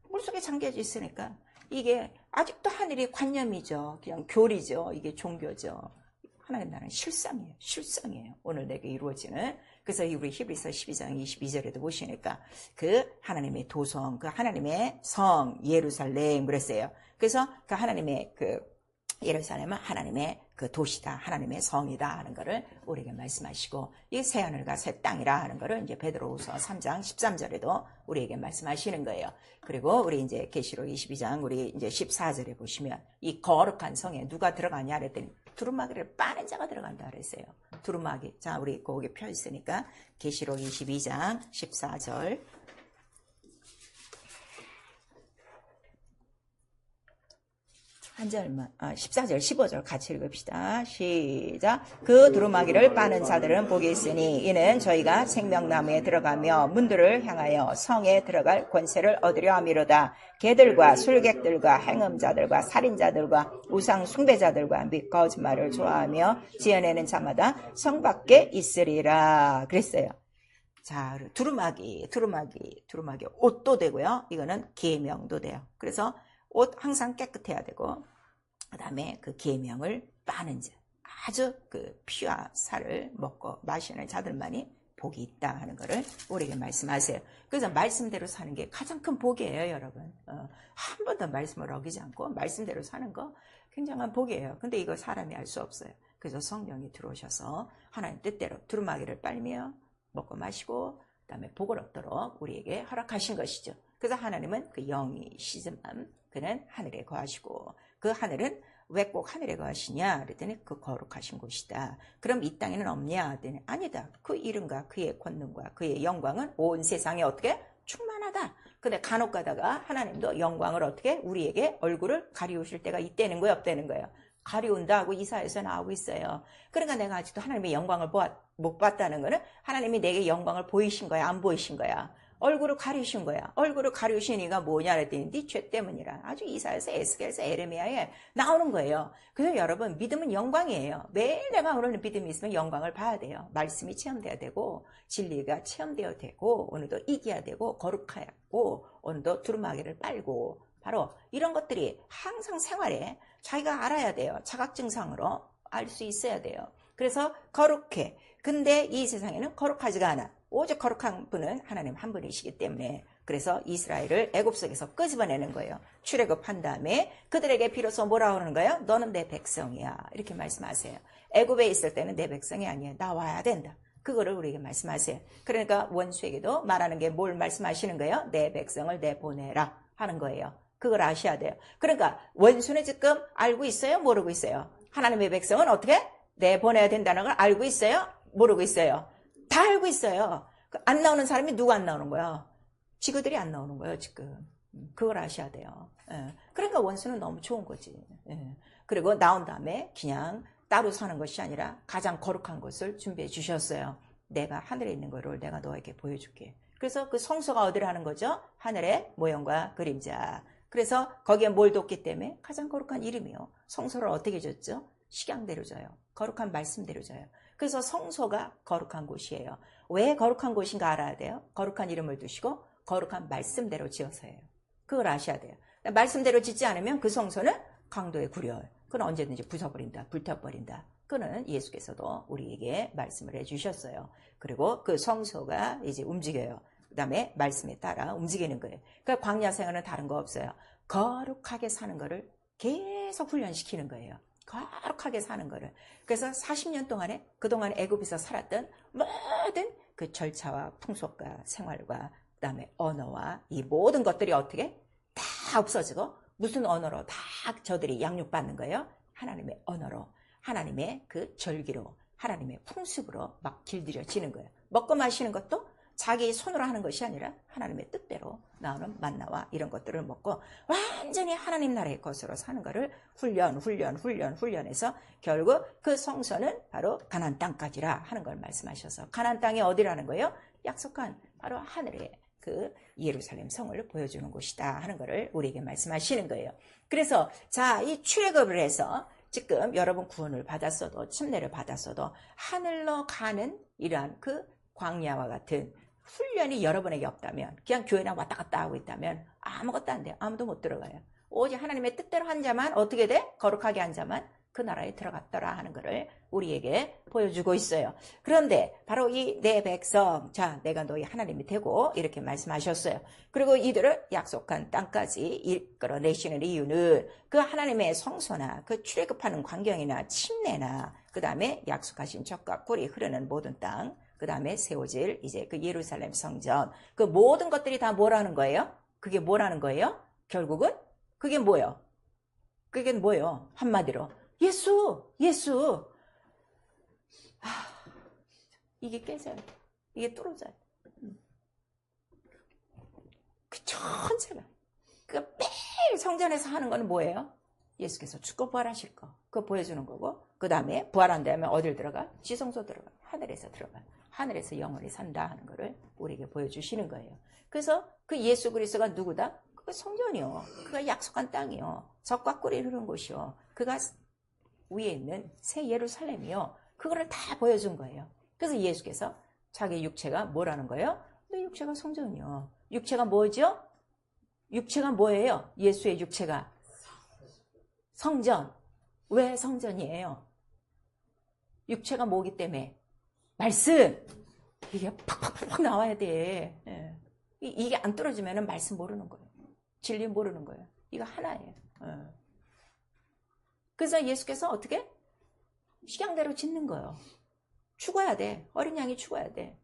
물속에 잠겨져 있으니까 이게 아직도 하늘의 관념이죠. 그냥 교리죠. 이게 종교죠. 하나님 나라는 실상이에요. 실상이에요. 오늘 내게 이루어지는. 그래서 우리 히브리서 12장 22절에도 보시니까 그 하나님의 도성, 그 하나님의 성 예루살렘 그랬어요. 그래서 그 하나님의 그 예루살렘은 하나님의 그 도시다, 하나님의 성이다 하는 것을 우리에게 말씀하시고 이 새 하늘과 새 땅이라 하는 것을 이제 베드로후서 3장 13절에도 우리에게 말씀하시는 거예요. 그리고 우리 이제 계시록 22장 우리 이제 14절에 보시면 이 거룩한 성에 누가 들어가냐 그랬더니 두루마기를 빠는 자가 들어간다 그랬어요. 두루마기. 자, 우리 거기 펴 있으니까 계시록 22장 14절. 한 절만, 14절, 15절 같이 읽읍시다. 시작. 그 두루마기를 빠는 자들은 복이 있으니 이는 저희가 생명나무에 들어가며 문들을 향하여 성에 들어갈 권세를 얻으려 함이로다. 개들과 술객들과 행음자들과 살인자들과 우상 숭배자들과 및 거짓말을 좋아하며 지어내는 자마다 성 밖에 있으리라. 그랬어요. 자, 두루마기 옷도 되고요. 이거는 계명도 돼요. 그래서 옷 항상 깨끗해야 되고 그 다음에 그 계명을 빠는 자, 아주 그 피와 살을 먹고 마시는 자들만이 복이 있다 하는 것을 우리에게 말씀하세요. 그래서 말씀대로 사는 게 가장 큰 복이에요, 여러분. 한 번도 말씀을 어기지 않고 말씀대로 사는 거 굉장한 복이에요. 근데 이거 사람이 알 수 없어요. 그래서 성령이 들어오셔서 하나님 뜻대로 두루마기를 빨며 먹고 마시고 그다음에 복을 얻도록 우리에게 허락하신 것이죠. 그래서 하나님은 그 영이 시즈만 그는 하늘에 거하시고 그 하늘은 왜 꼭 하늘에 거하시냐 그랬더니 그 거룩하신 곳이다. 그럼 이 땅에는 없냐 그랬더니 아니다. 그 이름과 그의 권능과 그의 영광은 온 세상에 어떻게 충만하다. 근데 간혹 가다가 하나님도 영광을 어떻게 우리에게 얼굴을 가리우실 때가 있다는 거예요, 없다는 거예요. 가리운다 하고 이사에서 나오고 있어요. 그러니까 내가 아직도 하나님의 영광을 못 봤다는 거는 하나님이 내게 영광을 보이신 거야, 안 보이신 거야? 얼굴을 가리신 거야. 얼굴을 가리우신 이가 뭐냐 그랬더니 네 죄 때문이라. 아주 이사에서 에스겔에서 에레미야에 나오는 거예요. 그래서 여러분 믿음은 영광이에요. 매일 내가 오늘 믿음이 있으면 영광을 봐야 돼요. 말씀이 체험돼야 되고 진리가 체험되어야 되고 오늘도 이겨야 되고 거룩하고 오늘도 두루마기를 빨고 바로 이런 것들이 항상 생활에 자기가 알아야 돼요. 자각증상으로 알 수 있어야 돼요. 그래서 거룩해. 근데 이 세상에는 거룩하지가 않아. 오직 거룩한 분은 하나님 한 분이시기 때문에 그래서 이스라엘을 애굽 속에서 끄집어내는 거예요. 출애굽한 다음에 그들에게 비로소 뭐라고 하는 거예요? 너는 내 백성이야. 이렇게 말씀하세요. 애굽에 있을 때는 내 백성이 아니에요. 나와야 된다. 그거를 우리에게 말씀하세요. 그러니까 원수에게도 말하는 게 뭘 말씀하시는 거예요? 내 백성을 내보내라 하는 거예요. 그걸 아셔야 돼요. 그러니까 원수는 지금 알고 있어요? 모르고 있어요? 하나님의 백성은 어떻게? 내보내야 된다는 걸 알고 있어요? 모르고 있어요? 다 알고 있어요. 안 나오는 사람이 누가 안 나오는 거야? 지그들이 안 나오는 거예요, 지금. 그걸 아셔야 돼요. 그러니까 원수는 너무 좋은 거지. 그리고 나온 다음에 그냥 따로 사는 것이 아니라 가장 거룩한 것을 준비해 주셨어요. 내가 하늘에 있는 거를 내가 너에게 보여줄게. 그래서 그 성소가 어디라는 거죠? 하늘의 모형과 그림자. 그래서 거기에 뭘 뒀기 때문에 가장 거룩한 이름이요. 성소를 어떻게 줬죠? 식양대로 줘요. 거룩한 말씀대로 줘요. 그래서 성소가 거룩한 곳이에요. 왜 거룩한 곳인가 알아야 돼요. 거룩한 이름을 두시고 거룩한 말씀대로 지어서예요. 그걸 아셔야 돼요. 말씀대로 짓지 않으면 그 성소는 강도의 구렬. 그건 언제든지 부숴버린다. 불태워버린다. 그는 예수께서도 우리에게 말씀을 해주셨어요. 그리고 그 성소가 이제 움직여요. 그 다음에 말씀에 따라 움직이는 거예요. 그러니까 광야 생활은 다른 거 없어요. 거룩하게 사는 거를 계속 훈련시키는 거예요. 거룩하게 사는 거를. 그래서 40년 동안에 그동안 애굽에서 살았던 모든 그 절차와 풍속과 생활과 그다음에 언어와 이 모든 것들이 어떻게 다 없어지고 무슨 언어로 다 저들이 양육받는 거예요? 하나님의 언어로, 하나님의 그 절기로, 하나님의 풍습으로 막 길들여지는 거예요. 먹고 마시는 것도 자기 손으로 하는 것이 아니라 하나님의 뜻대로 나오는 만나와 이런 것들을 먹고 완전히 하나님 나라의 것으로 사는 것을 훈련해서 결국 그 성소는 바로 가나안 땅까지라 하는 걸 말씀하셔서 가나안 땅이 어디라는 거예요? 약속한 바로 하늘의 그 예루살렘 성을 보여주는 곳이다 하는 것을 우리에게 말씀하시는 거예요. 그래서 자, 이 출애굽을 해서 지금 여러분 구원을 받았어도 침례를 받았어도 하늘로 가는 이러한 그 광야와 같은 훈련이 여러분에게 없다면 그냥 교회나 왔다 갔다 하고 있다면 아무것도 안 돼요. 아무도 못 들어가요. 오직 하나님의 뜻대로 한 자만 어떻게 돼? 거룩하게 한 자만 그 나라에 들어갔더라 하는 것을 우리에게 보여주고 있어요. 그런데 바로 이 내 백성, 자, 내가 너희 하나님이 되고 이렇게 말씀하셨어요. 그리고 이들을 약속한 땅까지 이끌어내시는 이유는 그 하나님의 성소나 그 출애굽하는 광경이나 침례나 그 다음에 약속하신 젖과 꿀이 흐르는 모든 땅, 그 다음에 세워질 이제 그 예루살렘 성전, 그 모든 것들이 다 뭐라는 거예요? 그게 뭐라는 거예요? 결국은 그게 뭐예요? 그게 뭐예요? 한마디로 예수. 이게 깨져야 돼. 이게 뚫어져야 돼. 그 전체가. 그 매일 성전에서 하는 거는 뭐예요? 예수께서 죽고 부활하실 거. 그거 보여주는 거고. 그 다음에 부활한 다음에 어딜 들어가? 지성소 들어가. 하늘에서 들어가. 하늘에서 영원히 산다 하는 거를 우리에게 보여주시는 거예요. 그래서 그 예수 그리스도가 누구다? 그가 성전이요. 그가 약속한 땅이요. 젖과 꿀이 흐르는 곳이요. 그가 위에 있는 새 예루살렘이요. 그거를 다 보여준 거예요. 그래서 예수께서 자기 육체가 뭐라는 거예요? 내 육체가 성전이요. 육체가 뭐죠? 육체가 뭐예요? 예수의 육체가 성전. 왜 성전이에요? 육체가 뭐기 때문에? 말씀. 이게 팍팍팍 나와야 돼. 예. 이게 안 떨어지면 말씀 모르는 거예요. 진리 모르는 거예요. 이거 하나예요. 예. 그래서 예수께서 어떻게? 식양대로 짓는 거예요. 죽어야 돼. 어린 양이 죽어야 돼.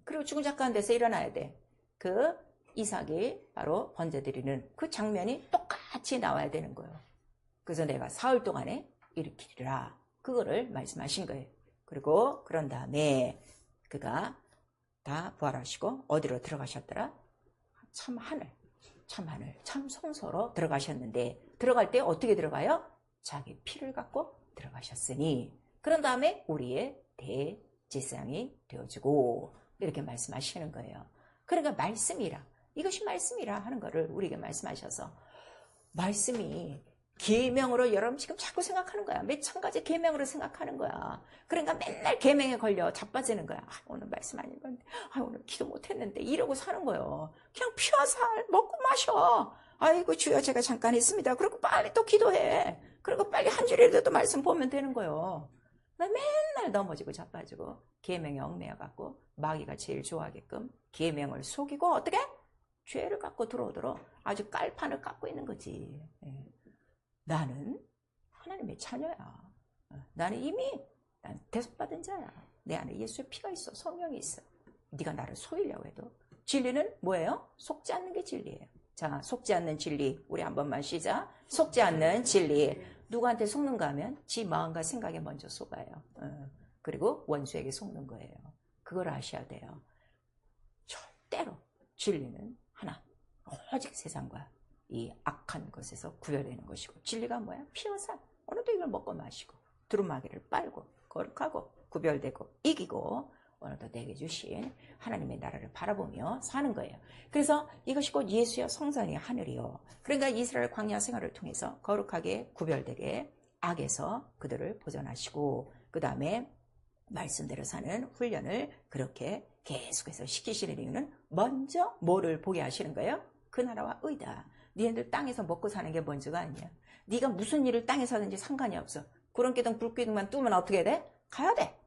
그리고 죽은 자 가운데서 일어나야 돼. 그 이삭이 바로 번제드리는 그 장면이 똑같이 나와야 되는 거예요. 그래서 내가 사흘 동안에 일으키리라. 그거를 말씀하신 거예요. 그리고 그런 다음에 그가 다 부활하시고 어디로 들어가셨더라? 참 하늘, 참 성소로 들어가셨는데 들어갈 때 어떻게 들어가요? 자기 피를 갖고 들어가셨으니 그런 다음에 우리의 대제사장이 되어주고 이렇게 말씀하시는 거예요. 그러니까 말씀이라, 이것이 말씀이라 하는 거를 우리에게 말씀하셔서 말씀이 계명으로 여러분 지금 자꾸 생각하는 거야. 몇 천 가지 계명으로 생각하는 거야. 그러니까 맨날 계명에 걸려 자빠지는 거야. 오늘 말씀 아닌 건데, 오늘 기도 못했는데 이러고 사는 거예요. 그냥 피와 살 먹고 마셔. 아이고 주여 제가 잠깐 있습니다. 그리고 빨리 또 기도해. 그리고 빨리 한 줄이라도 또 말씀 보면 되는 거예요. 나 맨날 넘어지고 자빠지고 계명에 얽매여갖고 마귀가 제일 좋아하게끔 계명을 속이고 어떻게? 죄를 갖고 들어오도록 아주 깔판을 깎고 있는 거지. 나는 하나님의 자녀야. 나는 이미 난 대속받은 자야. 내 안에 예수의 피가 있어. 성령이 있어. 네가 나를 속이려고 해도 진리는 뭐예요? 속지 않는 게 진리예요. 자, 속지 않는 진리 우리 한 번만 시작. 속지 않는 진리. 누구한테 속는가 하면 지 마음과 생각에 먼저 속아요. 그리고 원수에게 속는 거예요. 그걸 아셔야 돼요. 절대로 진리는 하나. 오직 세상과 이 악한 것에서 구별되는 것이고 진리가 뭐야? 피와 살. 오늘도 이걸 먹고 마시고 두루마기를 빨고 거룩하고 구별되고 이기고 오늘도 내게 주신 하나님의 나라를 바라보며 사는 거예요. 그래서 이것이 곧 예수여 성전이 하늘이요. 그러니까 이스라엘 광야 생활을 통해서 거룩하게 구별되게 악에서 그들을 보존하시고 그 다음에 말씀대로 사는 훈련을 그렇게 계속해서 시키시는 이유는 먼저 뭐를 보게 하시는 거예요? 그 나라와 의다. 니네들 땅에서 먹고 사는 게 먼저가 아니야. 네가 무슨 일을 땅에서 하든지 상관이 없어. 구름기둥 불기둥만 뜨면 어떻게 돼? 가야 돼.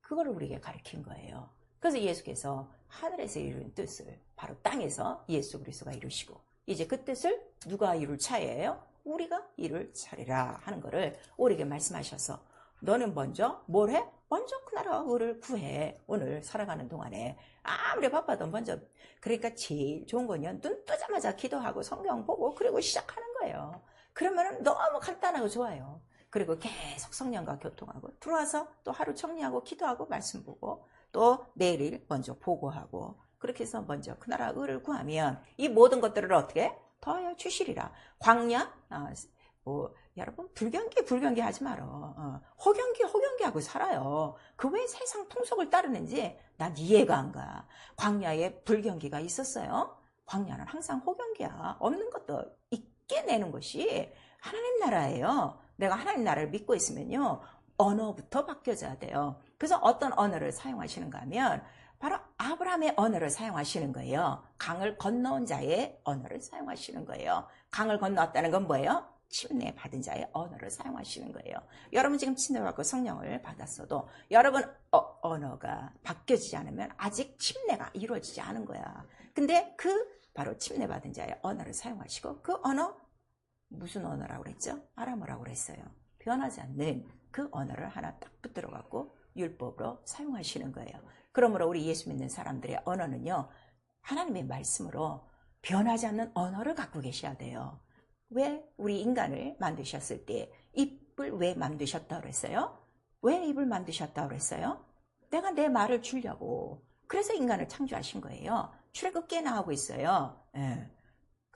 그거를 우리에게 가르친 거예요. 그래서 예수께서 하늘에서 이루는 뜻을 바로 땅에서 예수 그리스도가 이루시고, 이제 그 뜻을 누가 이룰 차례예요? 우리가 이룰 차례라 하는 거를 우리에게 말씀하셔서, 너는 먼저 뭘 해? 먼저 그 나라와 의를 구해. 오늘 살아가는 동안에 아무리 바빠도 먼저, 그러니까 제일 좋은 건요, 눈 뜨자마자 기도하고 성경 보고 그리고 시작하는 거예요. 그러면 너무 간단하고 좋아요. 그리고 계속 성령과 교통하고, 들어와서 또 하루 정리하고 기도하고 말씀 보고, 또 내일 먼저 보고하고, 그렇게 해서 먼저 그 나라 의를 구하면 이 모든 것들을 어떻게 더하여 주시리라. 광야, 여러분 불경기 하지 말어. 호경기하고 살아요. 그 왜 세상 풍속을 따르는지 난 이해가 안 가. 광야에 불경기가 있었어요. 광야는 항상 호경기야. 없는 것도 있게 내는 것이 하나님 나라예요. 내가 하나님 나라를 믿고 있으면요, 언어부터 바뀌어져야 돼요. 그래서 어떤 언어를 사용하시는가 하면 바로 아브라함의 언어를 사용하시는 거예요. 강을 건너온 자의 언어를 사용하시는 거예요. 강을 건너왔다는 건 뭐예요? 침례 받은 자의 언어를 사용하시는 거예요. 여러분 지금 침례받고 성령을 받았어도 여러분 언어가 바뀌어지지 않으면 아직 침례가 이루어지지 않은 거야. 근데 그 바로 침례 받은 자의 언어를 사용하시고, 그 언어 무슨 언어라고 그랬죠? 아람어라고 그랬어요. 변하지 않는 그 언어를 하나 딱 붙들어 갖고 율법으로 사용하시는 거예요. 그러므로 우리 예수 믿는 사람들의 언어는요, 하나님의 말씀으로 변하지 않는 언어를 갖고 계셔야 돼요. 왜 우리 인간을 만드셨을 때 입을 왜 만드셨다고 그랬어요? 왜 입을 만드셨다고 그랬어요? 내가 내 말을 주려고. 그래서 인간을 창조하신 거예요. 출애굽기에 나오고 있어요. 예.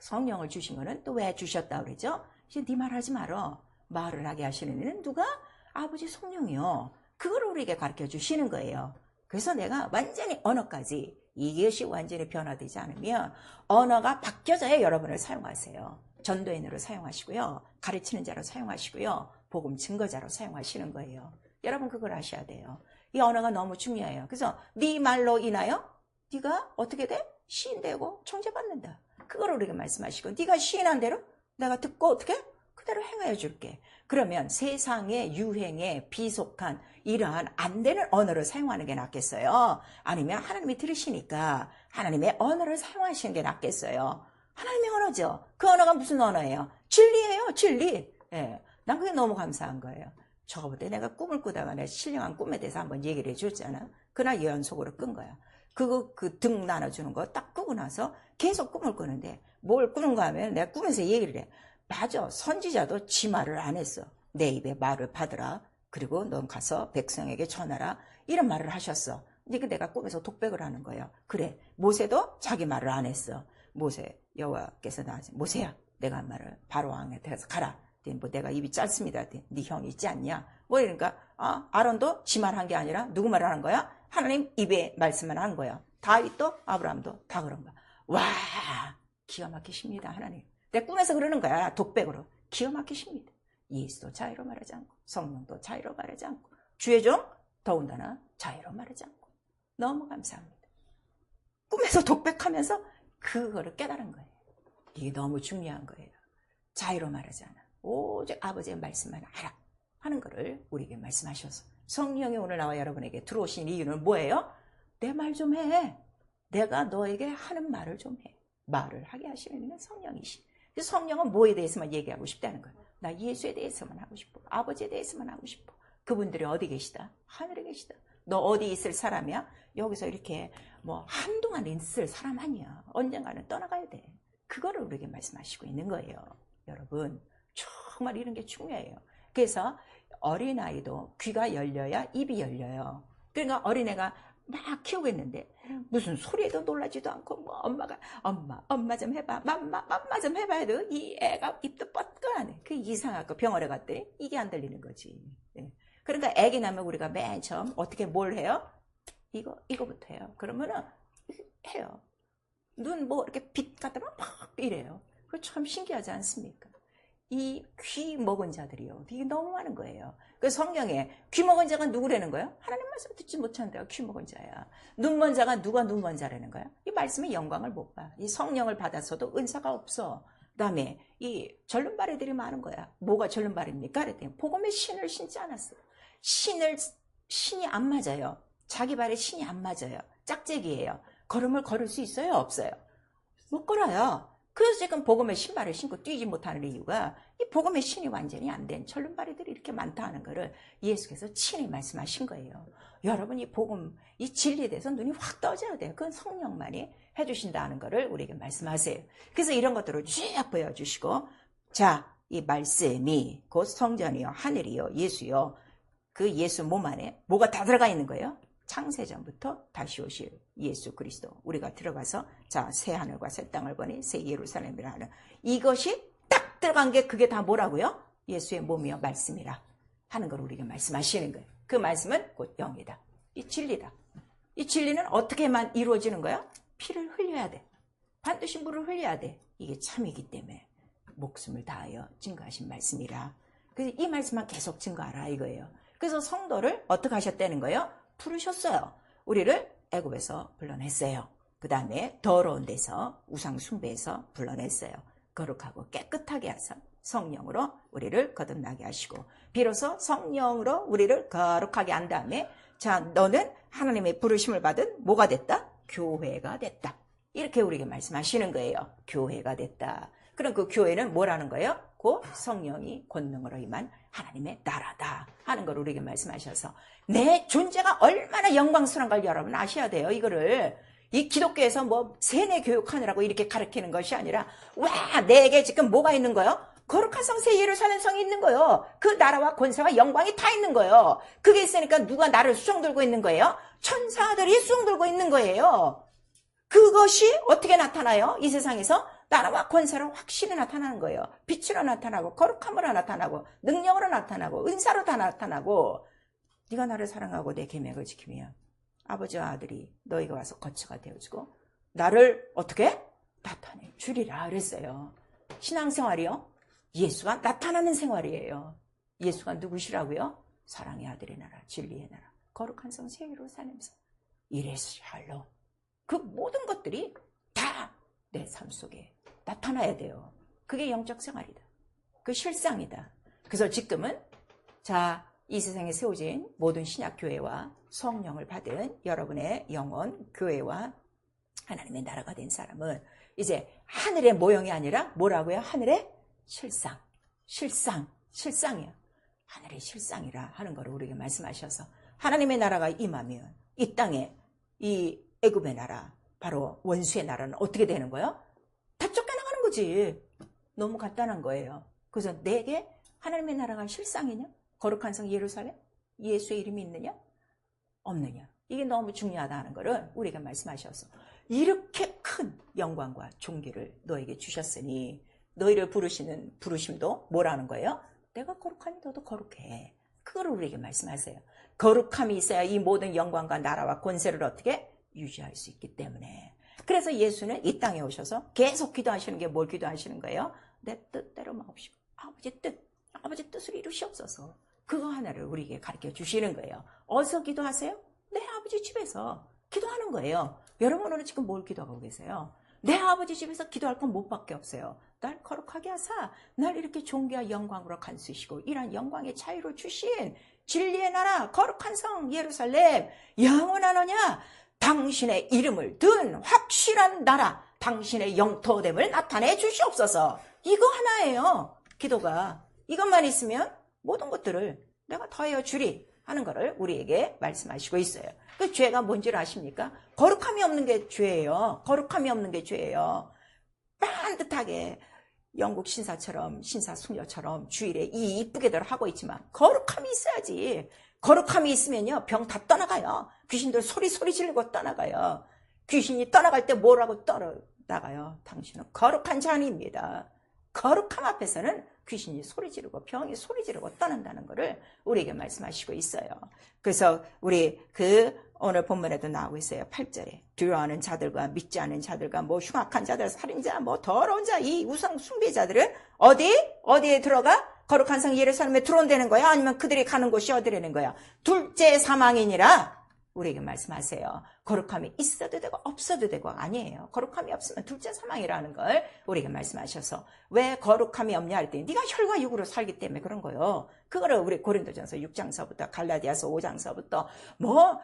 성령을 주신 거는 또 왜 주셨다고 그러죠? 이제 네 말하지 말어. 말을 하게 하시는 이는 누가? 아버지 성령이요. 그걸 우리에게 가르쳐 주시는 거예요. 그래서 내가 완전히 언어까지, 이것이 완전히 변화되지 않으면 언어가 바뀌어져야 여러분을 사용하세요. 전도인으로 사용하시고요, 가르치는 자로 사용하시고요, 복음 증거자로 사용하시는 거예요. 여러분 그걸 아셔야 돼요. 이 언어가 너무 중요해요. 그래서 네 말로 인하여 네가 어떻게 돼? 시인되고 청제받는다. 그걸 우리가 말씀하시고, 네가 시인한 대로 내가 듣고 어떻게? 그대로 행하여 줄게. 그러면 세상의 유행에 비속한 이러한 안 되는 언어를 사용하는 게 낫겠어요? 아니면 하나님이 들으시니까 하나님의 언어를 사용하시는 게 낫겠어요? 하나님의 언어죠. 그 언어가 무슨 언어예요? 진리예요, 진리. 예, 난 그게 너무 감사한 거예요. 저번에 내가 꿈을 꾸다가 내 신령한 꿈에 대해서 한번 얘기를 해줬잖아. 그날 연속으로 끈 거야. 그 등 나눠주는 거 딱 끄고 나서 계속 꿈을 꾸는데, 뭘 꾸는가 하면 내가 꿈에서 얘기를 해. 맞아, 선지자도 지 말을 안 했어. 내 입에 말을 받으라. 그리고 넌 가서 백성에게 전하라. 이런 말을 하셨어. 이게 내가 꿈에서 독백을 하는 거예요. 그래, 모세도 자기 말을 안 했어. 모세, 여호와께서 나한테, 모세야, 내가 한 말을 바로 왕한테 가서 가라. 뭐 내가 입이 짧습니다. 네 형이 있지 않냐? 뭐 이러니까 아론도 지 말 한 게 아니라 누구 말을 하는 거야? 하나님 입에 말씀을 한 거야. 다윗도 아브라함도 다 그런 거야. 와, 기가 막히십니다, 하나님. 내 꿈에서 그러는 거야, 독백으로. 기가 막히십니다. 예수도 자유로 말하지 않고, 성령도 자유로 말하지 않고, 주의 종 더군다나 자유로 말하지 않고. 너무 감사합니다. 꿈에서 독백하면서 그거를 깨달은 거예요. 이게 너무 중요한 거예요. 자유로 말하지 않아. 오직 아버지의 말씀만 알아 하는 거를 우리에게 말씀하셔서, 성령이 오늘 나와 여러분에게 들어오신 이유는 뭐예요? 내 말 좀 해. 내가 너에게 하는 말을 좀 해. 말을 하게 하시는 이는 성령이시. 성령은 뭐에 대해서만 얘기하고 싶다는 거예요. 나 예수에 대해서만 하고 싶어. 아버지에 대해서만 하고 싶어. 그분들이 어디 계시다? 하늘에 계시다. 너 어디 있을 사람이야? 여기서 이렇게 뭐 한동안 있을 사람 아니야. 언젠가는 떠나가야 돼. 그거를 우리에게 말씀하시고 있는 거예요. 여러분, 정말 이런 게 중요해요. 그래서 어린아이도 귀가 열려야 입이 열려요. 그러니까 어린애가 막 키우고 있는데 무슨 소리에도 놀라지도 않고, 뭐 엄마가 엄마 좀 해봐, 맘마 좀 해봐 해도 이 애가 입도 뻗고 안 해. 그 이상하고 병원에 갔더니 이게 안 들리는 거지. 네. 그러니까 애기 나면 우리가 맨 처음 어떻게 뭘 해요? 이거부터 해요. 그러면은 해요. 눈 뭐 이렇게 빛 같으면 막 이래요. 그거 참 신기하지 않습니까? 이 귀 먹은 자들이요, 이게 너무 많은 거예요. 그 성경에 귀 먹은 자가 누구라는 거예요? 하나님 말씀 듣지 못하는 자가 귀 먹은 자야. 눈 먼 자가 누가 눈 먼 자라는 거야? 이 말씀의 영광을 못 봐. 이 성령을 받았어도 은사가 없어. 그 다음에 이 절름발이들이 많은 거야. 뭐가 절름발입니까? 그랬더니 복음의 신을 신지 않았어요. 신이 안 맞아요. 자기 발에 신이 안 맞아요. 짝짝이에요. 걸음을 걸을 수 있어요? 없어요? 못 걸어요. 그래서 지금 복음의 신발을 신고 뛰지 못하는 이유가 이 복음의 신이 완전히 안 된 절름발이들이 이렇게 많다 하는 거를 예수께서 친히 말씀하신 거예요. 여러분 이 복음, 이 진리에 대해서 눈이 확 떠져야 돼요. 그건 성령만이 해주신다는 거를 우리에게 말씀하세요. 그래서 이런 것들을 쭉 보여주시고, 자, 이 말씀이 곧 성전이요, 하늘이요, 예수요, 그 예수 몸 안에 뭐가 다 들어가 있는 거예요? 창세전부터 다시 오실 예수 그리스도, 우리가 들어가서 자, 새 하늘과 새 땅을 보니 새 예루살렘이라 하는 이것이 딱 들어간 게 그게 다 뭐라고요? 예수의 몸이요 말씀이라 하는 걸 우리에게 말씀하시는 거예요. 그 말씀은 곧 영이다. 이 진리다. 이 진리는 어떻게만 이루어지는 거야? 피를 흘려야 돼. 반드시 물을 흘려야 돼. 이게 참이기 때문에 목숨을 다하여 증거하신 말씀이라. 그래서 이 말씀만 계속 증거하라 이거예요. 그래서 성도를 어떻게 하셨다는 거예요? 부르셨어요. 우리를 애굽에서 불러냈어요. 그 다음에 더러운 데서 우상 숭배에서 불러냈어요. 거룩하고 깨끗하게 하사 성령으로 우리를 거듭나게 하시고, 비로소 성령으로 우리를 거룩하게 한 다음에 자, 너는 하나님의 부르심을 받은 뭐가 됐다? 교회가 됐다. 이렇게 우리에게 말씀하시는 거예요. 교회가 됐다. 그럼 그 교회는 뭐라는 거예요? 곧 성령이 권능으로 임한 하나님의 나라다 하는 걸 우리에게 말씀하셔서 내 존재가 얼마나 영광스러운 걸 여러분 아셔야 돼요. 이거를 이 기독교에서 뭐 세뇌 교육하느라고 이렇게 가르치는 것이 아니라, 와, 내게 지금 뭐가 있는 거예요? 거룩한 성 새 예루살렘 성이 있는 거예요. 그 나라와 권세와 영광이 다 있는 거예요. 그게 있으니까 누가 나를 수종 들고 있는 거예요? 천사들이 수종 들고 있는 거예요. 그것이 어떻게 나타나요? 이 세상에서 나라와 권세로 확실히 나타나는 거예요. 빛으로 나타나고 거룩함으로 나타나고 능력으로 나타나고 은사로 다 나타나고, 네가 나를 사랑하고 내 계명을 지키면 아버지와 아들이 너희가 와서 거처가 되어주고 나를 어떻게? 나타내 주리라 그랬어요. 신앙생활이요? 예수가 나타나는 생활이에요. 예수가 누구시라고요? 사랑의 아들의 나라, 진리의 나라, 거룩한 성 새 예루살렘에서 이래야할로 그 모든 것들이 다 내 삶 속에 나타나야 돼요. 그게 영적 생활이다. 그 실상이다. 그래서 지금은 자, 이 세상에 세워진 모든 신약교회와 성령을 받은 여러분의 영혼 교회와 하나님의 나라가 된 사람은 이제 하늘의 모형이 아니라 뭐라고요? 하늘의 실상이야. 하늘의 실상이라 하는 걸 우리에게 말씀하셔서 하나님의 나라가 임하면 이 땅에 이 애굽의 나라, 바로 원수의 나라는 어떻게 되는 거예요? 다 쫓겨나가는 거지. 너무 간단한 거예요. 그래서 내게 하나님의 나라가 실상이냐? 거룩한 성 예루살렘? 예수의 이름이 있느냐? 없느냐? 이게 너무 중요하다는 것을 우리에게 말씀하셔서 이렇게 큰 영광과 존귀를 너에게 주셨으니 너희를 부르시는 부르심도 뭐라는 거예요? 내가 거룩하니 너도 거룩해. 그걸 우리에게 말씀하세요. 거룩함이 있어야 이 모든 영광과 나라와 권세를 어떻게 유지할 수 있기 때문에. 그래서 예수는 이 땅에 오셔서 계속 기도하시는 게 뭘 기도하시는 거예요? 내 뜻대로 마옵시고 아버지 뜻을 이루시옵소서. 그거 하나를 우리에게 가르쳐 주시는 거예요. 어디서 기도하세요? 내 아버지 집에서 기도하는 거예요. 여러분 오늘 지금 뭘 기도하고 계세요? 내 아버지 집에서 기도할 건 뭐밖에 없어요. 날 거룩하게 하사 날 이렇게 존귀와 영광으로 간수시고 이러한 영광의 차이로 주신 진리의 나라 거룩한 성 예루살렘 영원하느냐? 당신의 이름을 든 확실한 나라, 당신의 영토됨을 나타내 주시옵소서. 이거 하나예요. 기도가. 이것만 있으면 모든 것들을 내가 더하여 주리 하는 것을 우리에게 말씀하시고 있어요. 그 죄가 뭔지를 아십니까? 거룩함이 없는 게 죄예요. 거룩함이 없는 게 죄예요. 반듯하게 영국 신사처럼 신사숙녀처럼 주일에 이쁘게들 하고 있지만 거룩함이 있어야지. 거룩함이 있으면요 병 다 떠나가요. 귀신들 소리 지르고 떠나가요. 귀신이 떠나갈 때 뭐라고 떠나가요? 당신은 거룩한 자입니다. 거룩함 앞에서는 귀신이 소리 지르고 병이 소리 지르고 떠난다는 것을 우리에게 말씀하시고 있어요. 그래서 우리 오늘 본문에도 나오고 있어요. 8절에 두려워하는 자들과 믿지 않은 자들과 뭐 흉악한 자들, 살인자, 뭐 더러운 자, 이 우상 숭배자들은 어디에 들어가? 거룩한 성 예루살렘에 들어온다는 거야? 아니면 그들이 가는 곳이 어디라는 거야? 둘째 사망이니라. 우리에게 말씀하세요. 거룩함이 있어도 되고 없어도 되고 아니에요. 거룩함이 없으면 둘째 사망이라는 걸 우리에게 말씀하셔서 왜 거룩함이 없냐 할 때 네가 혈과 육으로 살기 때문에 그런 거예요. 그거를 우리 고린도전서 6장서부터 갈라디아서 5장서부터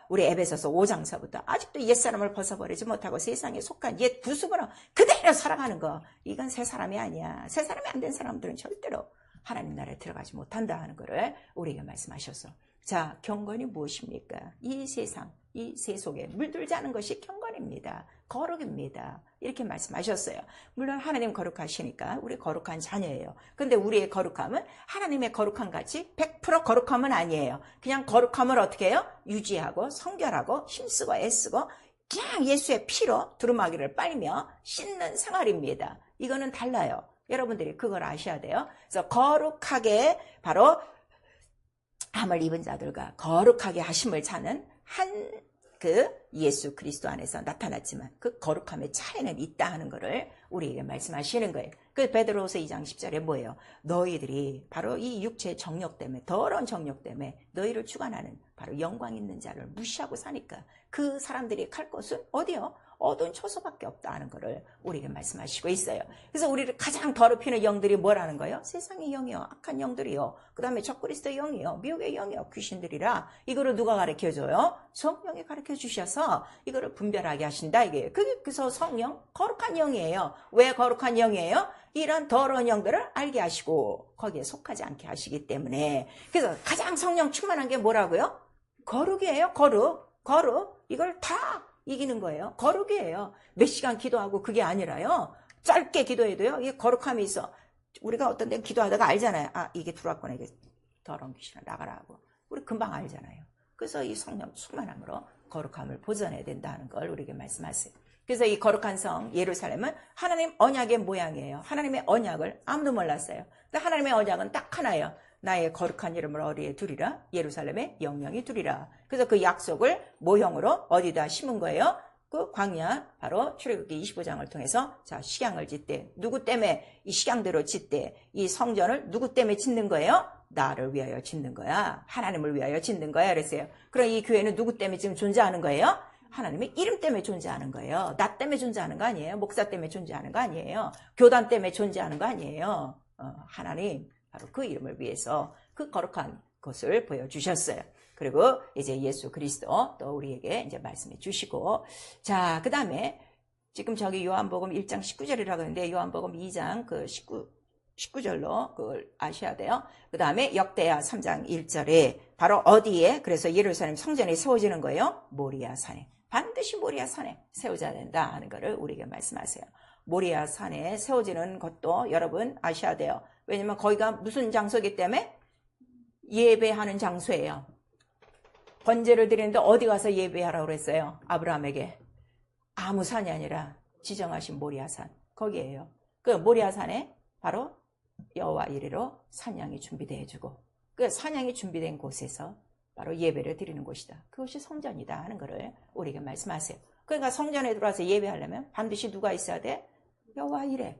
우리 에베소서 5장서부터 아직도 옛사람을 벗어버리지 못하고 세상에 속한 옛 구습으로 그대로 살아가는 거. 이건 새 사람이 아니야. 새 사람이 안 된 사람들은 절대로 하나님 나라에 들어가지 못한다 하는 거를 우리에게 말씀하셔서 자, 경건이 무엇입니까? 이 세상, 이 세속에 물들지 않은 것이 경건입니다. 거룩입니다. 이렇게 말씀하셨어요. 물론 하나님 거룩하시니까 우리 거룩한 자녀예요. 근데 우리의 거룩함은 하나님의 거룩함 같이 100% 거룩함은 아니에요. 그냥 거룩함을 어떻게 해요? 유지하고 성결하고 힘쓰고 애쓰고 그냥 예수의 피로 두루마기를 빨며 씻는 생활입니다. 이거는 달라요. 여러분들이 그걸 아셔야 돼요. 그래서 거룩하게 바로 함을 입은 자들과 거룩하게 하심을 찾는 한 그 예수 그리스도 안에서 나타났지만 그 거룩함의 차이는 있다 하는 것을 우리에게 말씀하시는 거예요. 그 베드로후서 2장 10절에 뭐예요? 너희들이 바로 이 육체의 정욕 때문에 더러운 정욕 때문에 너희를 주관하는 바로 영광 있는 자를 무시하고 사니까 그 사람들이 갈 곳은 어디요? 어두운 초소밖에 없다 하는 것을 우리에게 말씀하시고 있어요. 그래서 우리를 가장 더럽히는 영들이 뭐라는 거예요? 세상의 영이요, 악한 영들이요, 그 다음에 적그리스도의 영이요, 미혹의 영이요, 귀신들이라. 이거를 누가 가르쳐줘요? 성령이 가르쳐주셔서 이거를 분별하게 하신다 이게. 그래서 성령 거룩한 영이에요. 왜 거룩한 영이에요? 이런 더러운 영들을 알게 하시고 거기에 속하지 않게 하시기 때문에. 그래서 가장 성령 충만한 게 뭐라고요? 거룩이에요. 거룩. 이걸 다 이기는 거예요. 거룩이에요. 몇 시간 기도하고 그게 아니라요. 짧게 기도해도요. 이게 거룩함이 있어. 우리가 어떤 데 기도하다가 알잖아요. 아, 이게 들어왔구나. 이게 더러운 귀신아 나가라 하고. 우리 금방 알잖아요. 그래서 이 성령 충만함으로 거룩함을 보존해야 된다는 걸 우리에게 말씀하세요. 그래서 이 거룩한 성 예루살렘은 하나님 언약의 모양이에요. 하나님의 언약을 아무도 몰랐어요. 근데 하나님의 언약은 딱 하나예요. 나의 거룩한 이름을 어디에 두리라? 예루살렘에 영영이 두리라. 그래서 그 약속을 모형으로 어디다 심은 거예요? 그 광야, 바로 출애굽기 25장을 통해서 자, 식양을 짓대. 누구 때문에 이 식양대로 짓대? 이 성전을 누구 때문에 짓는 거예요? 나를 위하여 짓는 거야. 하나님을 위하여 짓는 거야. 그랬어요. 그럼 이 교회는 누구 때문에 지금 존재하는 거예요? 하나님의 이름 때문에 존재하는 거예요. 나 때문에 존재하는 거 아니에요. 목사 때문에 존재하는 거 아니에요. 교단 때문에 존재하는 거 아니에요. 하나님 바로 그 이름을 위해서 그 거룩한 것을 보여주셨어요. 그리고 이제 예수 그리스도 또 우리에게 이제 말씀해 주시고, 자, 그 다음에 지금 저기 요한복음 1장 19절이라고 하는데 요한복음 2장 그 19절로 그걸 아셔야 돼요. 그 다음에 역대하 3장 1절에 바로 어디에? 그래서 예루살렘 성전이 세워지는 거예요. 모리아 산에. 반드시 모리아 산에 세워져야 된다 하는 것을 우리에게 말씀하세요. 모리아 산에 세워지는 것도 여러분 아셔야 돼요. 왜냐면 거기가 무슨 장소이기 때문에 예배하는 장소예요. 번제를 드리는데 어디 가서 예배하라고 그랬어요? 아브라함에게. 아무 산이 아니라 지정하신 모리아산. 거기에요. 그 모리아산에 바로 여호와 이레로 산양이 준비되어 주고 그 산양이 준비된 곳에서 바로 예배를 드리는 곳이다. 그것이 성전이다 하는 것을 우리에게 말씀하세요. 그러니까 성전에 들어와서 예배하려면 반드시 누가 있어야 돼? 여호와 이레.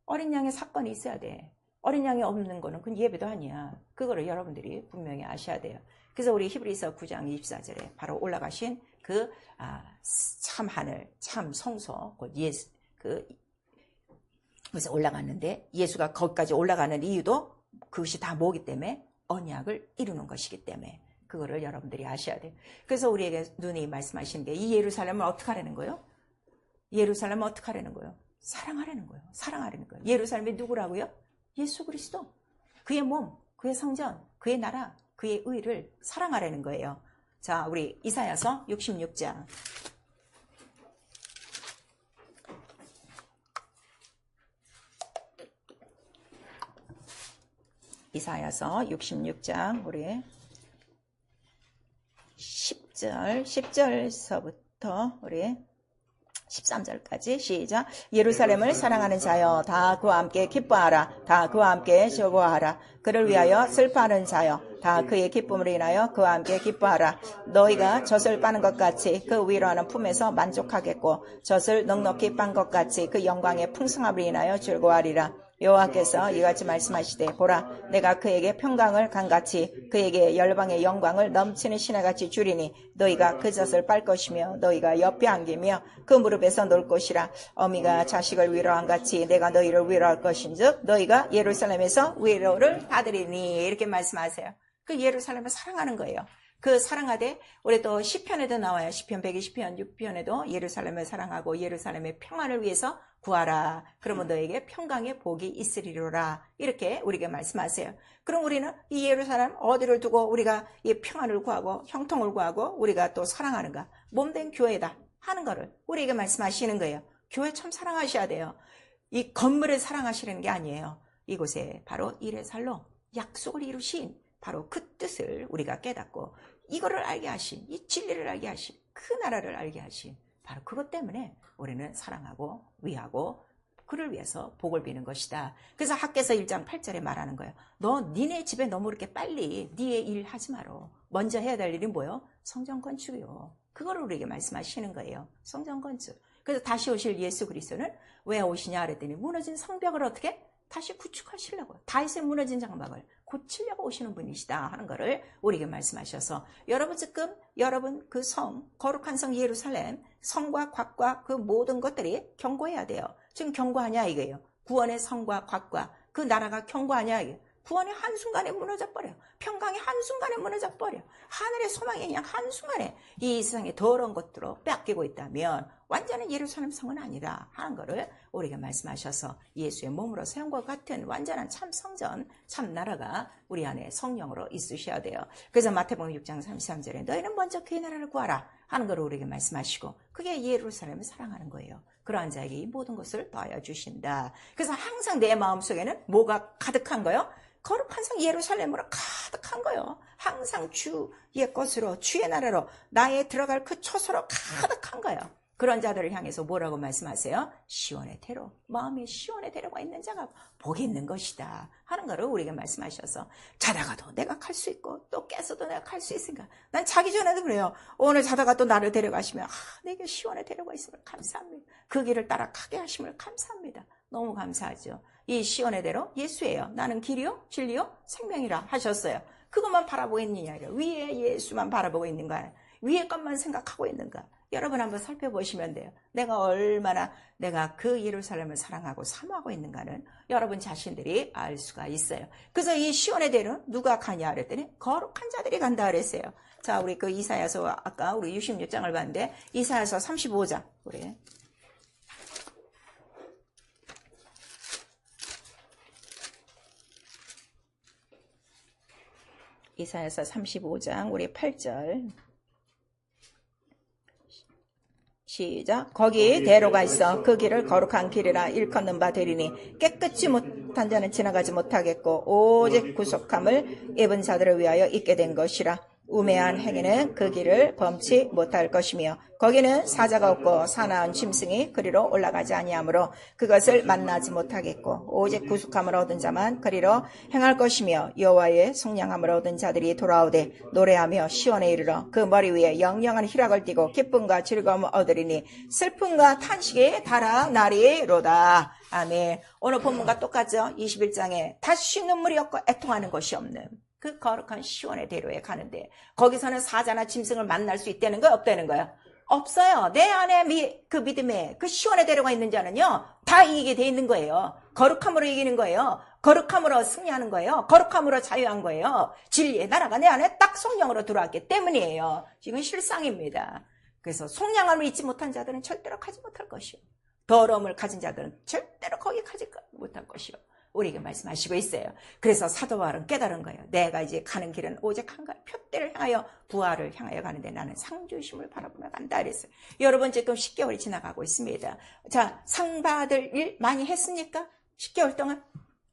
어린 양의 사건이 있어야 돼. 어린 양이 없는 거는 그건 예배도 아니야. 그거를 여러분들이 분명히 아셔야 돼요. 그래서 우리 히브리서 9장 24절에 바로 올라가신 그 참 하늘, 참 성소, 곧 예수, 그래서 올라갔는데 예수가 거기까지 올라가는 이유도 그것이 다 뭐기 때문에 언약을 이루는 것이기 때문에 그거를 여러분들이 아셔야 돼요. 그래서 우리에게 눈이 말씀하시는 게 이 예루살렘을 어떻게 하라는 거예요? 예루살렘을 어떻게 하라는 거예요? 사랑하라는 거예요. 사랑하라는 거예요. 예루살렘이 누구라고요? 예수 그리스도. 그의 몸, 그의 성전, 그의 나라, 그의 의를 사랑하라는 거예요. 자, 우리 이사야서 66장. 이사야서 66장 우리 10절서부터 우리 13절까지 시작. 예루살렘을 사랑하는 자여 다 그와 함께 기뻐하라. 다 그와 함께 즐거워하라. 그를 위하여 슬퍼하는 자여 다 그의 기쁨으로 인하여 그와 함께 기뻐하라. 너희가 젖을 빠는 것 같이 그 위로하는 품에서 만족하겠고 젖을 넉넉히 빤 것 같이 그 영광의 풍성함으로 인하여 즐거워하리라. 여호와께서 이같이 말씀하시되 보라 내가 그에게 평강을 강같이 그에게 열방의 영광을 넘치는 시내같이 주리니 너희가 그 젖을 빨 것이며 너희가 옆에 안기며 그 무릎에서 놀 것이라. 어미가 자식을 위로한 같이 내가 너희를 위로할 것인즉 너희가 예루살렘에서 위로를 받으리니. 이렇게 말씀하세요. 그 예루살렘을 사랑하는 거예요. 그 사랑하되 우리 또 시편에도 나와요. 시편 120편 6편에도 예루살렘을 사랑하고 예루살렘의 평안을 위해서 구하라. 그러면 너에게 평강의 복이 있으리로라. 이렇게 우리에게 말씀하세요. 그럼 우리는 이 예루살렘 어디를 두고 우리가 이 평안을 구하고 형통을 구하고 우리가 또 사랑하는가? 몸된 교회다 하는 거를 우리에게 말씀하시는 거예요. 교회 참 사랑하셔야 돼요. 이 건물을 사랑하시는 게 아니에요. 이곳에 바로 이레살로 약속을 이루신 바로 그 뜻을 우리가 깨닫고 이거를 알게 하신, 이 진리를 알게 하신, 그 나라를 알게 하신 바로 그것 때문에 우리는 사랑하고 위하고 그를 위해서 복을 비는 것이다. 그래서 학개서 1장 8절에 말하는 거예요. 너 니네 집에 너무 이렇게 빨리 니의 일 하지 마라. 먼저 해야 될 일이 뭐예요? 성전 건축이요. 그거를 우리에게 말씀하시는 거예요. 성전 건축. 그래서 다시 오실 예수 그리스도는 왜 오시냐 그랬더니 무너진 성벽을 어떻게? 다시 구축하시려고요. 다윗의 무너진 장막을 고치려고 오시는 분이시다 하는 것을 우리에게 말씀하셔서 여러분 지금 여러분 그 성, 거룩한 성 예루살렘, 성과 곽과 그 모든 것들이 견고해야 돼요. 지금 견고하냐 이거예요. 구원의 성과 곽과 그 나라가 견고하냐 이거예요. 구원이 한순간에 무너져 버려요. 평강이 한순간에 무너져 버려요. 하늘의 소망이 그냥 한순간에 이 세상의 더러운 것들로 뺏기고 있다면 완전히 예루살렘 성은 아니다 하는 것을 우리에게 말씀하셔서 예수의 몸으로 세운 것 같은 완전한 참 성전, 참 나라가 우리 안에 성령으로 있으셔야 돼요. 그래서 마태복음 6장 33절에 너희는 먼저 그의 나라를 구하라 하는 것을 우리에게 말씀하시고 그게 예루살렘을 사랑하는 거예요. 그러한 자에게 이 모든 것을 더하여 주신다. 그래서 항상 내 마음속에는 뭐가 가득한 거예요? 거룩한 성 예루살렘으로 가득한 거예요. 항상 주의 것으로 주의 나라로 나의 들어갈 그 초소로 가득한 거예요. 그런 자들을 향해서 뭐라고 말씀하세요? 시온의 대로, 마음이 시온의 대로가 있는 자가 복이 있는 것이다 하는 거를 우리에게 말씀하셔서 자다가도 내가 갈 수 있고 또 깨서도 내가 갈 수 있으니까 난 자기 전에도 그래요. 오늘 자다가 또 나를 데려가시면 내게 시온의 대로가 있음을 감사합니다. 그 길을 따라 가게 하심을 감사합니다. 너무 감사하죠. 이 시온의 대로 예수예요. 나는 길이요 진리요 생명이라 하셨어요. 그것만 바라보고 있느냐, 위에 예수만 바라보고 있는가, 위에 것만 생각하고 있는가. 여러분 한번 살펴보시면 돼요. 내가 얼마나 내가 그 예루살렘을 사랑하고 사모하고 있는가는 여러분 자신들이 알 수가 있어요. 그래서 이 시온의 대로는 누가 가냐 그랬더니 거룩한 자들이 간다 그랬어요. 자, 우리 그 이사야서 아까 우리 66장을 봤는데 이사야서 35장 우리 이사야서 35장 우리 8절 시작. 거기 대로가 있어 그 길을 거룩한 길이라 일컫는 바 되리니 깨끗이 못한 자는 지나가지 못하겠고 오직 구속함을 입은 자들을 위하여 있게 된 것이라. 우매한 행위는 그 길을 범치 못할 것이며 거기는 사자가 없고 사나운 짐승이 그리로 올라가지 아니하므로 그것을 만나지 못하겠고 오직 구속함을 얻은 자만 그리로 행할 것이며 여호와의 속량함을 얻은 자들이 돌아오되 노래하며 시온에 이르러 그 머리 위에 영영한 희락을 띠고 기쁨과 즐거움을 얻으리니 슬픔과 탄식이 달아나리로다. 아멘. 오늘 본문과 똑같죠? 21장에 다시 눈물이 없고 애통하는 것이 없는 그 거룩한 시온의 대로에 가는데 거기서는 사자나 짐승을 만날 수 있다는 거예요? 없다는 거예요? 없어요. 내 안에 그 믿음에 그 시온의 대로가 있는 자는요 다 이기게 돼 있는 거예요. 거룩함으로 이기는 거예요. 거룩함으로 승리하는 거예요. 거룩함으로 자유한 거예요. 진리의 나라가 내 안에 딱 성령으로 들어왔기 때문이에요. 지금 실상입니다. 그래서 속량함을 잊지 못한 자들은 절대로 가지 못할 것이요. 더러움을 가진 자들은 절대로 거기 가지 못할 것이요. 우리에게 말씀하시고 있어요. 그래서 사도 바울은 깨달은 거예요. 내가 이제 가는 길은 오직 한 가지 표대를 향하여 부활을 향하여 가는데 나는 상주심을 바라보며 간다 그랬어요. 여러분 지금 10개월이 지나가고 있습니다. 자, 상 받을 일 많이 했습니까? 10개월 동안?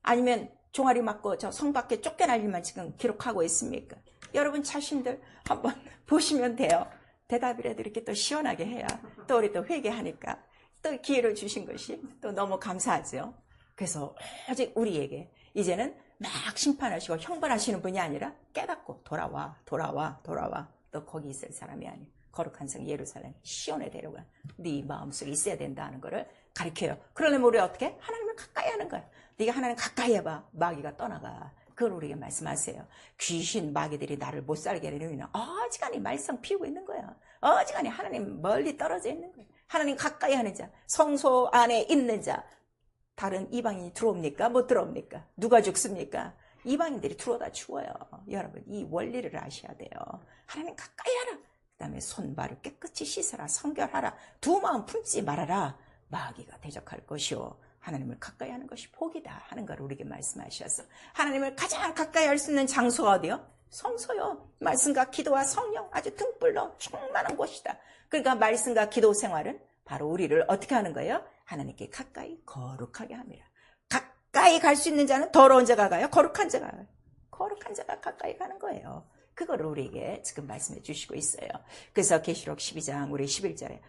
아니면 종아리 맞고 저 성 밖에 쫓겨날 일만 지금 기록하고 있습니까? 여러분 자신들 한번 보시면 돼요. 대답이라도 이렇게 또 시원하게 해야 또 우리 또 회개하니까 또 기회를 주신 것이 또 너무 감사하죠. 그래서 오직 우리에게 이제는 막 심판하시고 형벌하시는 분이 아니라 깨닫고 돌아와 또 거기 있을 사람이 아니야. 거룩한 성 예루살렘 시온에 데려가 네 마음속에 있어야 된다는 것을 가르쳐요. 그러려면 우리 어떻게? 하나님을 가까이 하는 거야. 네가 하나님 가까이 해봐. 마귀가 떠나가. 그걸 우리에게 말씀하세요. 귀신 마귀들이 나를 못 살게 하려면 어지간히 말썽 피우고 있는 거야. 어지간히 하나님 멀리 떨어져 있는 거야. 하나님 가까이 하는 자, 성소 안에 있는 자, 다른 이방인이 들어옵니까? 못 들어옵니까? 누가 죽습니까? 이방인들이 들어오다 죽어요. 여러분, 이 원리를 아셔야 돼요. 하나님 가까이 하라. 그 다음에 손발을 깨끗이 씻어라. 성결하라. 두 마음 품지 말아라. 마귀가 대적할 것이요, 하나님을 가까이 하는 것이 복이다 하는 걸 우리에게 말씀하셔서, 하나님을 가장 가까이 할 수 있는 장소가 어디요? 성소요. 말씀과 기도와 성령 아주 등불로 충만한 곳이다. 그러니까 말씀과 기도 생활은 바로 우리를 어떻게 하는 거예요? 하나님께 가까이 거룩하게 합니다. 가까이 갈 수 있는 자는 더러운 자가 가요? 거룩한 자가 가요? 거룩한 자가 가까이 가는 거예요. 그거를 우리에게 지금 말씀해 주시고 있어요. 그래서 계시록 12장 우리 11절에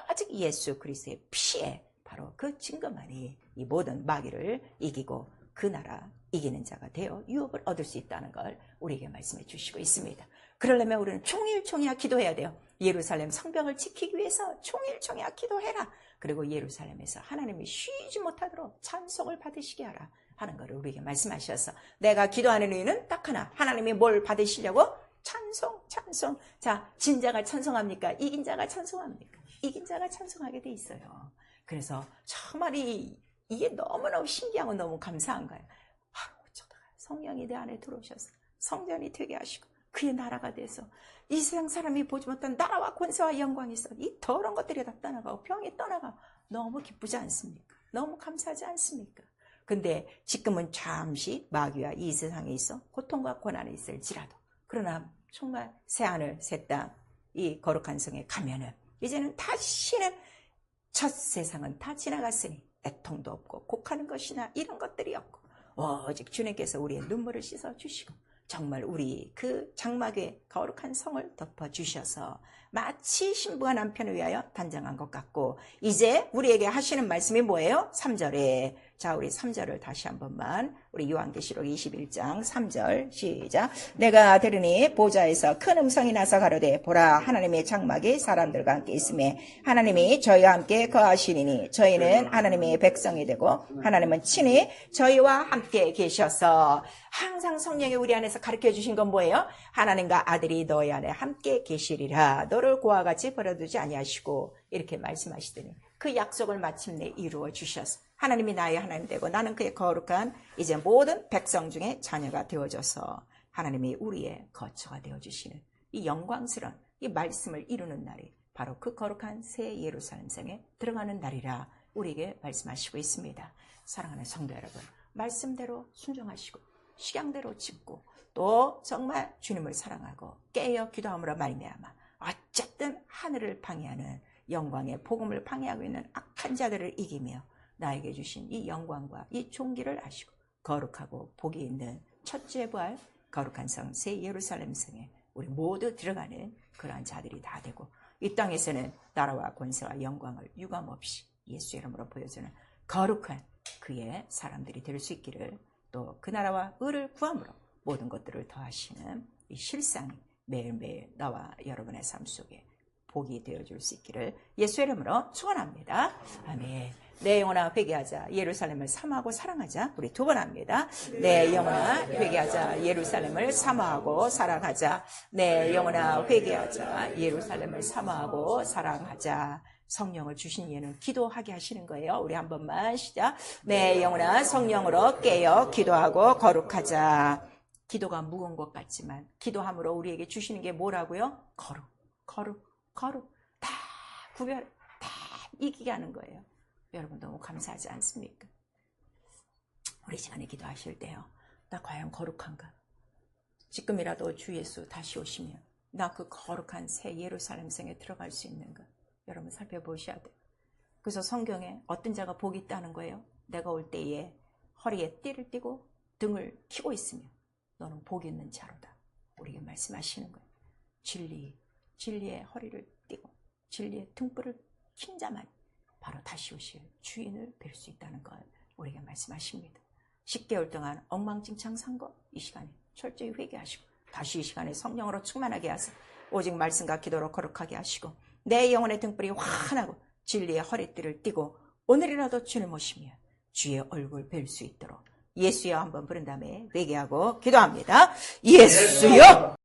아직 예수 그리스도의 피에 바로 그 증거만이 이 모든 마귀를 이기고 그 나라 이기는 자가 되어 유업을 얻을 수 있다는 걸 우리에게 말씀해 주시고 있습니다. 그러려면 우리는 종일종일 기도해야 돼요. 예루살렘 성벽을 지키기 위해서 종일종일 기도해라. 그리고 예루살렘에서 하나님이 쉬지 못하도록 찬송을 받으시게 하라 하는 것을 우리에게 말씀하셔서, 내가 기도하는 이유는 딱 하나, 하나님이 뭘 받으시려고? 찬송. 자, 진 자가 찬송합니까? 이긴 자가 찬송합니까? 이긴 자가 찬송하게 돼 있어요. 그래서 정말 이게 너무너무 신기하고 너무 감사한 거예요. 어쩌다가 성령이 내 안에 들어오셔서 성전이 되게 하시고 그의 나라가 돼서 이 세상 사람이 보지 못한 나라와 권세와 영광이 있어 이 더러운 것들이 다 떠나가고 병이 떠나가. 너무 기쁘지 않습니까? 너무 감사하지 않습니까? 근데 지금은 잠시 마귀와 이 세상에 있어 고통과 고난이 있을지라도, 그러나 정말 새하늘 새 땅 이 거룩한 성에 가면은 이제는 다시는 첫 세상은 다 지나갔으니 애통도 없고 곡하는 것이나 이런 것들이 없고 오직 주님께서 우리의 눈물을 씻어주시고 정말 우리 그 장막의 거룩한 성을 덮어주셔서 마치 신부가 남편을 위하여 단장한 것 같고, 이제 우리에게 하시는 말씀이 뭐예요? 3절에, 자 우리 3절을 다시 한 번만, 우리 요한계시록 21장 3절 시작. 내가 들으니 보좌에서 큰 음성이 나서 가로되, 보라 하나님의 장막이 사람들과 함께 있음에 하나님이 저희와 함께 거하시리니 저희는 하나님의 백성이 되고 하나님은 친히 저희와 함께 계셔서, 항상 성령이 우리 안에서 가르쳐 주신 건 뭐예요? 하나님과 아들이 너희 안에 함께 계시리라. 너를 고와 같이 버려두지 아니하시고, 이렇게 말씀하시더니 그 약속을 마침내 이루어 주셔서 하나님이 나의 하나님 되고 나는 그의 거룩한 이제 모든 백성 중에 자녀가 되어져서 하나님이 우리의 거처가 되어주시는 이 영광스러운 이 말씀을 이루는 날이 바로 그 거룩한 새 예루살렘 성에 들어가는 날이라 우리에게 말씀하시고 있습니다. 사랑하는 성도 여러분, 말씀대로 순종하시고 식양대로 짓고 또 정말 주님을 사랑하고 깨어 기도함으로 말미암아 어쨌든 하늘을 방해하는 영광의 복음을 방해하고 있는 악한 자들을 이기며 나에게 주신 이 영광과 이 존귀를 아시고 거룩하고 복이 있는 첫째 부활 거룩한 성 새 예루살렘 성에 우리 모두 들어가는 그러한 자들이 다 되고, 이 땅에서는 나라와 권세와 영광을 유감없이 예수 이름으로 보여주는 거룩한 그의 사람들이 될 수 있기를, 또 그 나라와 의를 구함으로 모든 것들을 더하시는 이 실상이 매일매일 나와 여러분의 삶 속에 복이 되어줄 수 있기를 예수 이름으로 축원합니다. 아멘. 내 영혼아 회개하자, 예루살렘을 사모하고 사랑하자. 우리 두 번 합니다. 내 영혼아 회개하자, 예루살렘을 사모하고 사랑하자. 내 영혼아 회개하자, 예루살렘을 사모하고 사랑하자. 성령을 주신 이유는 기도하게 하시는 거예요. 우리 한 번만 시작. 내 영혼아 성령으로 깨어 기도하고 거룩하자. 기도가 무거운 것 같지만 기도함으로 우리에게 주시는 게 뭐라고요? 거룩 다 구별, 다 이기게 하는 거예요. 여러분 너무 감사하지 않습니까? 우리 시간에 기도하실 때요, 나 과연 거룩한가? 지금이라도 주 예수 다시 오시면 나 그 거룩한 새 예루살렘 성에 들어갈 수 있는가? 여러분 살펴보셔야 돼요. 그래서 성경에 어떤 자가 복이 있다는 거예요? 내가 올 때에 허리에 띠를 띠고 등을 켜고 있으면 너는 복이 있는 자로다. 우리에게 말씀하시는 거예요. 진리의 허리를 띠고 진리의 등불을 킨 자만 바로 다시 오실 주인을 뵐 수 있다는 걸 우리에게 말씀하십니다. 10개월 동안 엉망진창 산 거 이 시간에 철저히 회개하시고 다시 이 시간에 성령으로 충만하게 하사 오직 말씀과 기도로 거룩하게 하시고 내 영혼의 등불이 환하고 진리의 허리띠를 띠고 오늘이라도 주를 모시며 주의 얼굴 뵐 수 있도록 예수여 한번 부른 다음에 회개하고 기도합니다. 예수여